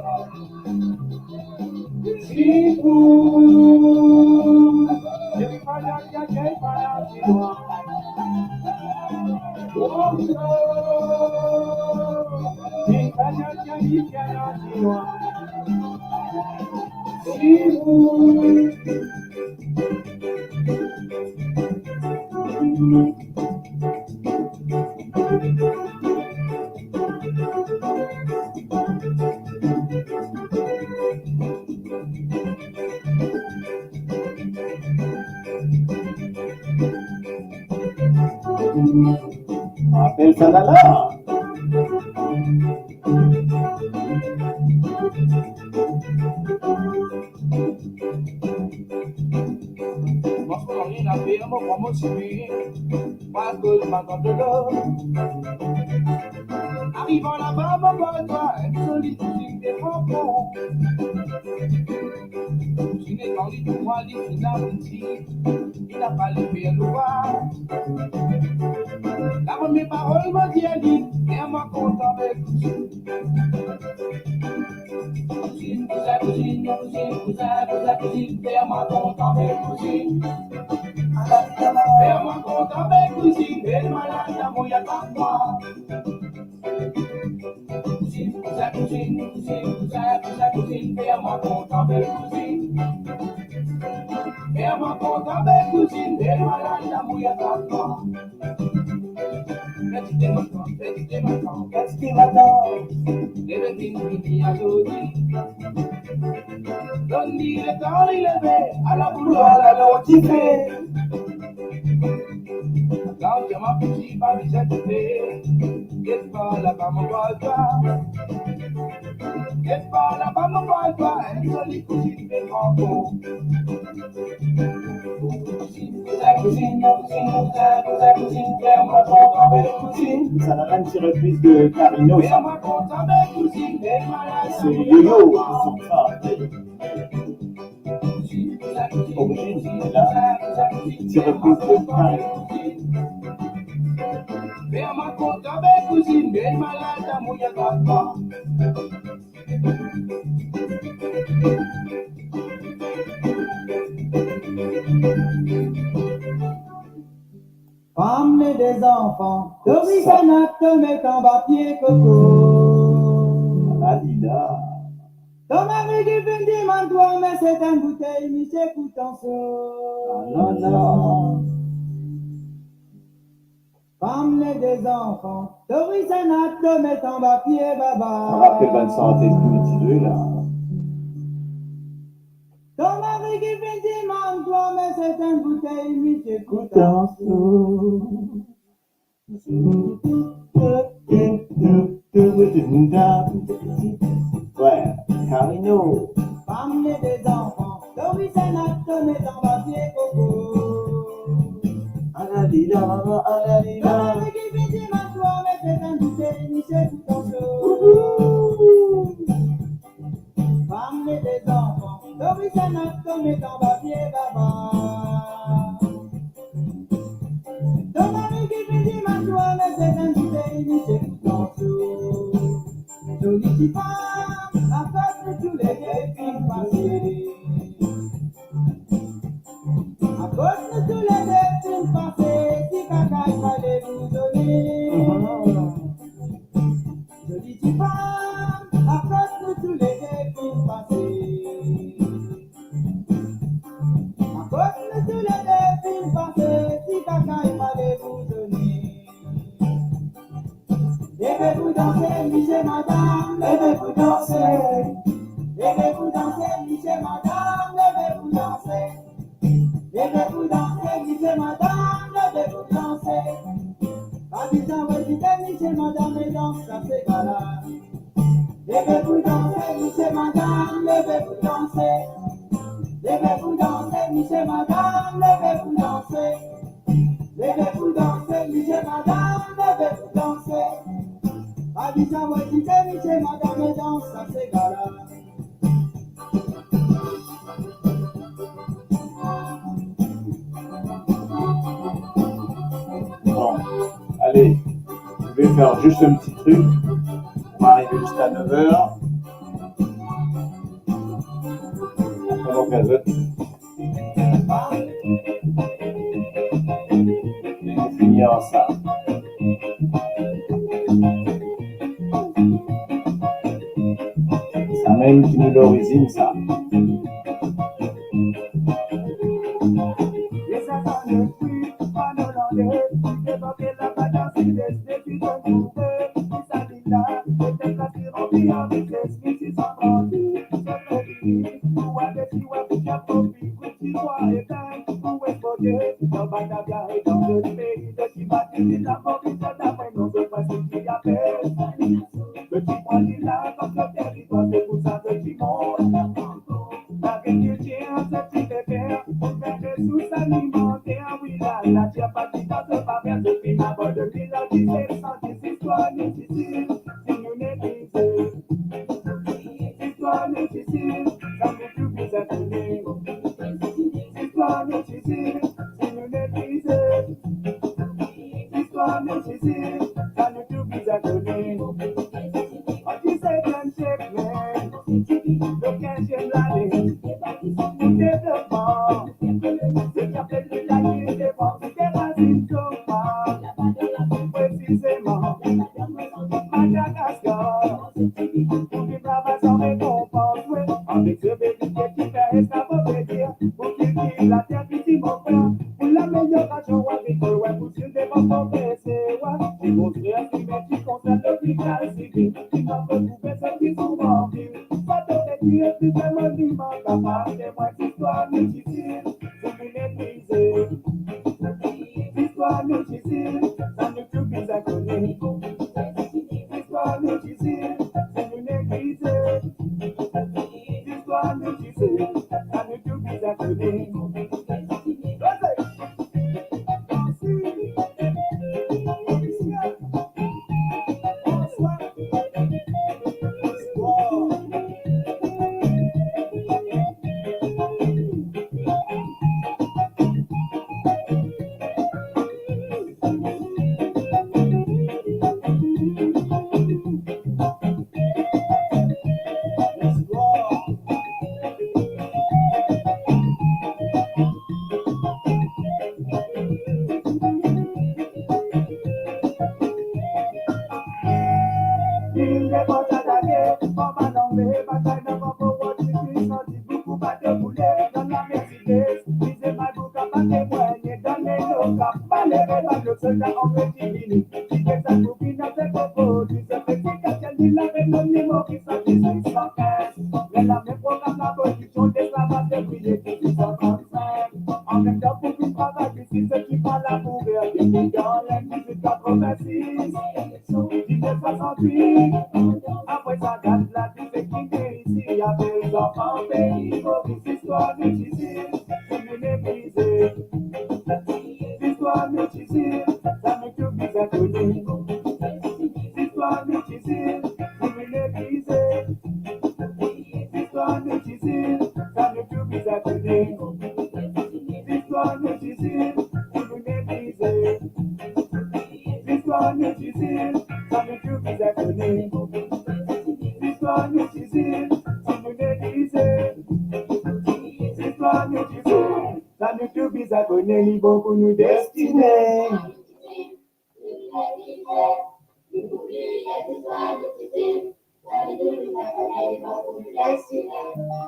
Si vous, je vais pas la cacher, pas la chinois. Oh, il pas la cacher, pas la chinois. Si vous, Appelle ça là. moi, je peux rien à faire, moi, pour me suivre. Pas que je m'attends de l'or. Arrivant là-bas, mon toi, une solitude des crampons. Je n'ai pas envie de moi, les filles, il n'a pas levé à nous voir. La première parole m'a dit, elle dit, viens moi content avec vous. Cousine, viens moi content avec vous. Viens moi content avec cousine, et malade à moi, y'a pas moi. Cousine, viens moi content avec cousine. Viens moi content avec cousine, et malade à moi, y'a pas moi. Qu'est-ce qui m'attend? Donne-lui le temps, il est fait, à la boulot, à la notifiée. Quand tu m'as petit, pas les jeter, qu'est-ce pas là-bas, mon bois-toi? Qu'est-ce pas là-bas, mon bois-toi? Un joli cousine des crampons. Cousine, viens-moi content avec cousine. Ça n'a rien tiré plus de Carino. Viens-moi content avec cousine, des malades. C'est Yo-Yo qui sont ça. Origine, là. Tiré plus de Carino. Viens-moi content avec cousine, des malades, à mouiller papa. Femme et des enfants, Doris Anat te met en bas pied coco. Alida. Ton mari qui vient dire toi, mais c'est un bouteille, mi s'écoute en Ah non, non. Femme et des enfants, Doris Anat te met en bas pied Ça baba. rappelle bonne santé spirituelle là. Ton mari qui vient dire toi, mais c'est un bouteille, mi s'écoute en Ouais, Carino. Femme et des enfants, Doris Anat te met en bas pied coco. Alalila, alalila. Femme et des enfants, Doris Anat te met en bas pied baba. Ton mari qui fait du mantois, mais c'est un bouteille, mi s'écoute en dessous. Jolie femme, la face de tous les vieilles filles passées. À cause de tous les films passés, si caca il fallait vous donner. Jolie femme, à cause de tous les films passés. À cause de tous les films passés, si caca il fallait vous donner. Levez-vous danser, monsieur, madame, levez-vous danser. Levez-vous danser, monsieur, madame, levez-vous danser. Levez-vous danser, monsieur, madame, levez-vous danser. Habitant, résident, monsieur, madame, et danse, ça c'est galère. Levez-vous danser, monsieur, madame, levez-vous danser. Levez-vous danser, monsieur, madame, levez-vous danser. Levez-vous danser, monsieur, madame, levez-vous danser. Habitant, résident, monsieur, madame, et danse, ça c'est galère. Allez, je vais faire juste un petit truc. On va arriver jusqu'à 9h. Après mon casotte. Et on finira ça. Ça même qui nous l'origine, ça.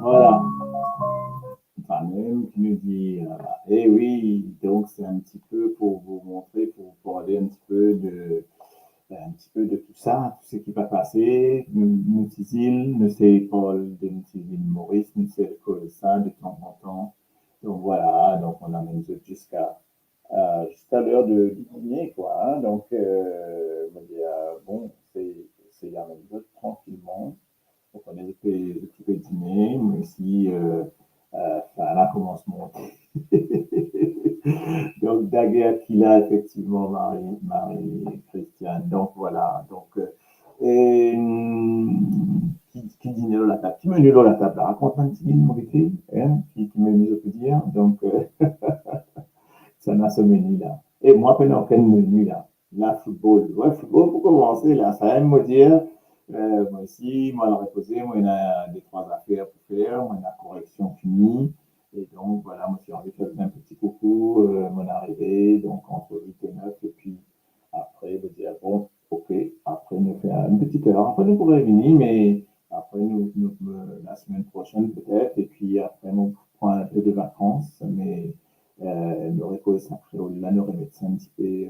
Voilà. Enfin, même qui nous dit, eh oui, donc c'est un petit peu pour vous montrer, pour vous parler un petit peu de tout ça, tout ce qui va passer. Nous disons, nous c'est Paul de nous Maurice, nous c'est que ça de temps en temps. Donc voilà, donc on amène jusqu'à l'heure de dîner, quoi. Hein. Donc, bon, c'est la même chose tranquillement. Donc on est occupé dîner, mais aussi là commence mon donc Daguerre qu'il a effectivement Marie-Christiane. Donc voilà. Donc qui dîne dans la table, qui menu dans la table, raconte un petit Maurice, hein, qui menu je peux dire. Donc ça n'a ce menu là. Et moi, je n'ai aucun menu là. La football. Ouais, football pour commencer, là, ça aime me dire. Moi aussi, moi, le reposer, moi, il y a des trois affaires pour faire. Moi, la correction finie. Et donc, voilà, moi, j'ai envie de faire un petit coucou, mon arrivée, donc entre 8 et 9. Et puis, après, je dire, bon, ok, après, nous faire une petite heure. Après, nous pourrons venir, mais après, la semaine prochaine, peut-être. Et puis, après, nous prend un peu de vacances. Mais le repos sacré, là, nous remettre ça un petit peu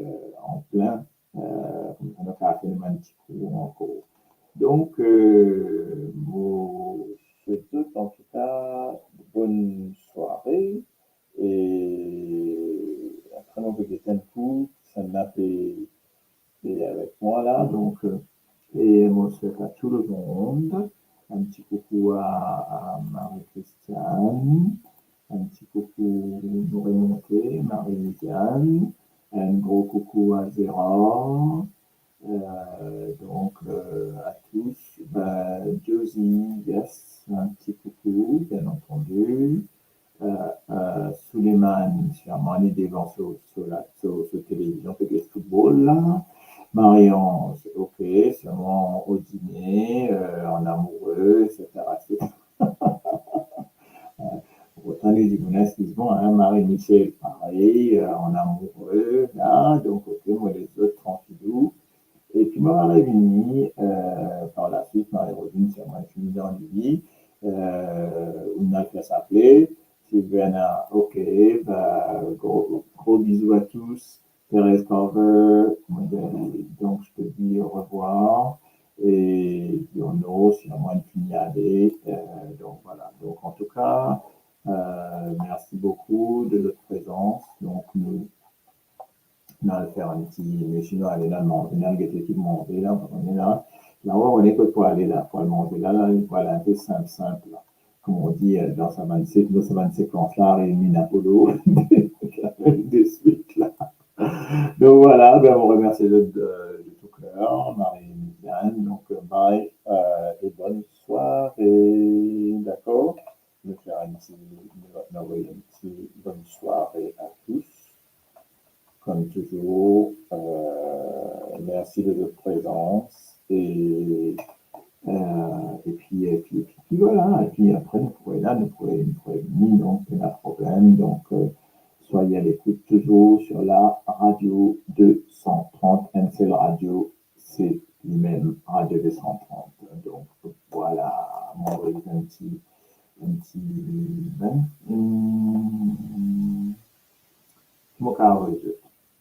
en plein. Comme ça, nous avons fait un petit coup encore. Donc, vous souhaite en tout cas de bonne soirée et après on peut un coup, ça m'a fait avec moi là, donc et moi je souhaite à tout le monde un petit coucou à Marie-Christiane, un petit coucou Marie Monté, Marie-Lisiane, un gros coucou à Zéra, donc à tous, Josie, yes, un petit coucou, bien entendu. Suleiman, sûrement, il est devant sur télévision, fait le football là. Marion, ok, sûrement au dîner, en amoureux, etc. Autant les Dibounas qui se vont, hein, Marie-Michel, pareil, en amoureux, là, donc ok, moi les autres tranquillou. Et puis moi, Marie-Vini, par la suite, Marie-Rosine, c'est moi qui suis dans le lit, on a fait s'appeler, Sylviana, ok, bah, gros bisous à tous, Thérèse Carver, donc je te dis au revoir, et Yono, si moi une fille aller, donc voilà, donc en tout cas, merci beaucoup de votre présence, donc nous, on va faire un petit, mais sinon, aller là, manger, là, qui manger, là, on est là. Là, on est pour aller là, pour aller manger là, là, il faut aller un peu simple, simple, là. Comme on dit, dans sa 27 séquence-là, réunis Apollo, de suite, là. Donc voilà, ben, on remercie de tout cœur, Marie-Midiane, donc bye, et bonne soirée, d'accord? Je vais faire une petite bonne soirée à tous. Comme toujours, merci de votre présence et puis voilà, et puis après nous pourrons là, nous pourrons venir, donc il n'y a pas de problème, donc soyez à l'écoute toujours sur la radio 230, MCL Radio, c'est lui-même radio 230, donc voilà, m'envoyer ben, mon cas,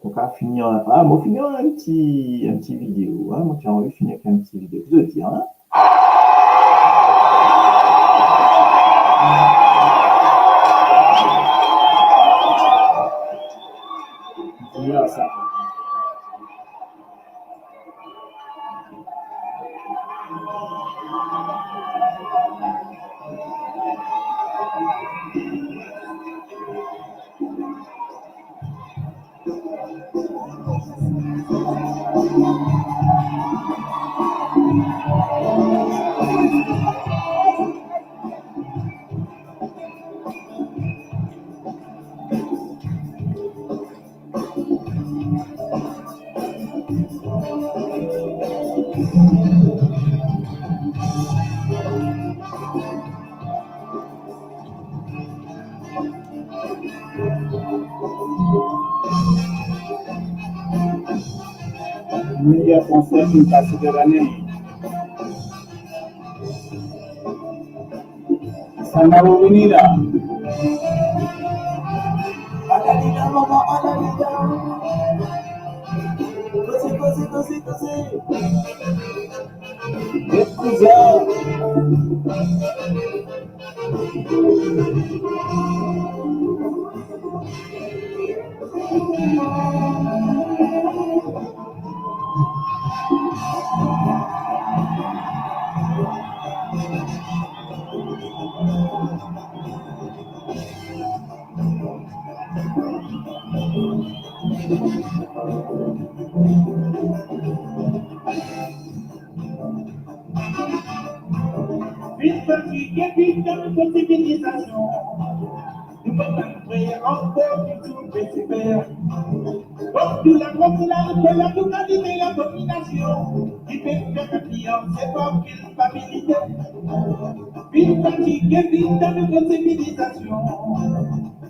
donc, à finir, moi, finir un petit vidéo, hein, moi, j'ai envie de finir avec un petit vidéo. Je veux dire, hein. Finir ça. Meilleur concert qui passe de l'année. Santa Avenida. Alalida, maman, alalida. Così. Scusa. Une famille qui habite dans notre civilisation. Nous sommes prêts encore du tout super. Tout la totalité, la domination, qui fait faire client, c'est pas culpabilité. Vite fatigué, vite dans notre civilisation.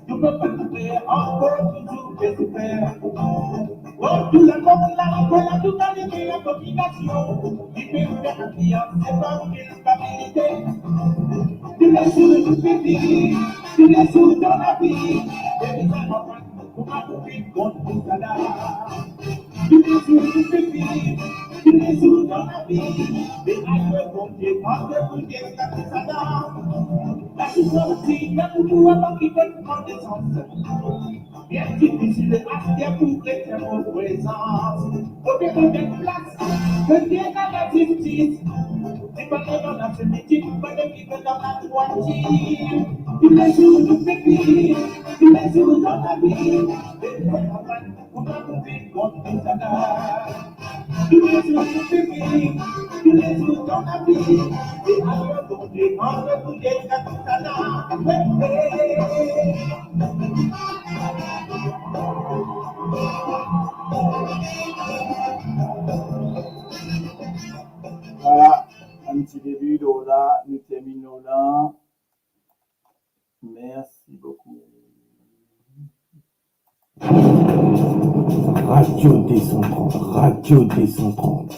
Tu peux pas trouver encore toujours que super. Tout la totalité, la domination, qui fait faire client, c'est pas culpabilité. Tous les jours, tu peux vivre, tous les jours dans la vie, et les enfants, pour ma copine, contre tout ça là. Tous les jours, tu peux vivre, tous les jours dans la vie, et ailleurs, bon Dieu, quand vous dites qu'à tout ça là. La souffrance, la douleur, avant qu'il veut prendre des sens. Bien difficile à faire pour chrétien en présence. Au début de place, que Dieu a la justice. C'est pas que dans la politique, pas de qui veut dans la droiture. Tous les jours, nous fait vivre, tous les jours dans la vie. Et on va mourir contre tout ça. Tous les jours, nous fait vivre, tous les jours dans la vie. Et alors, on est en rebouillé, qu'à tout ça là. Voilà, un petit début de là, nous terminons là. Merci beaucoup. Radio Descentrante, Radio Descentrante.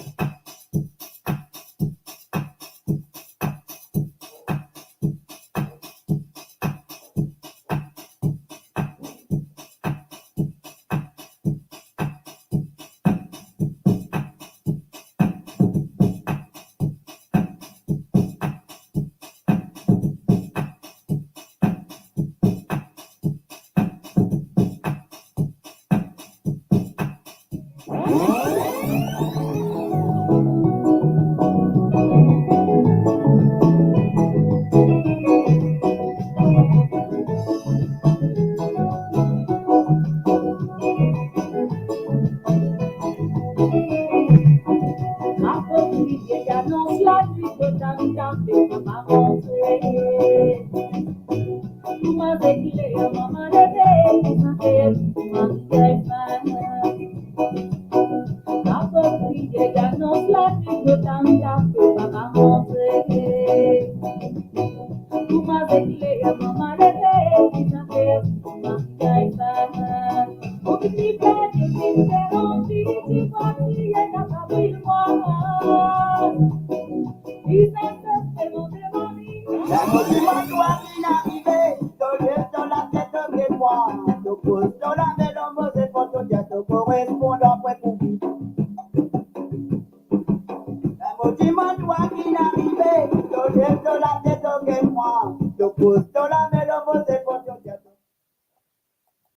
La tête au moi, je pose dans la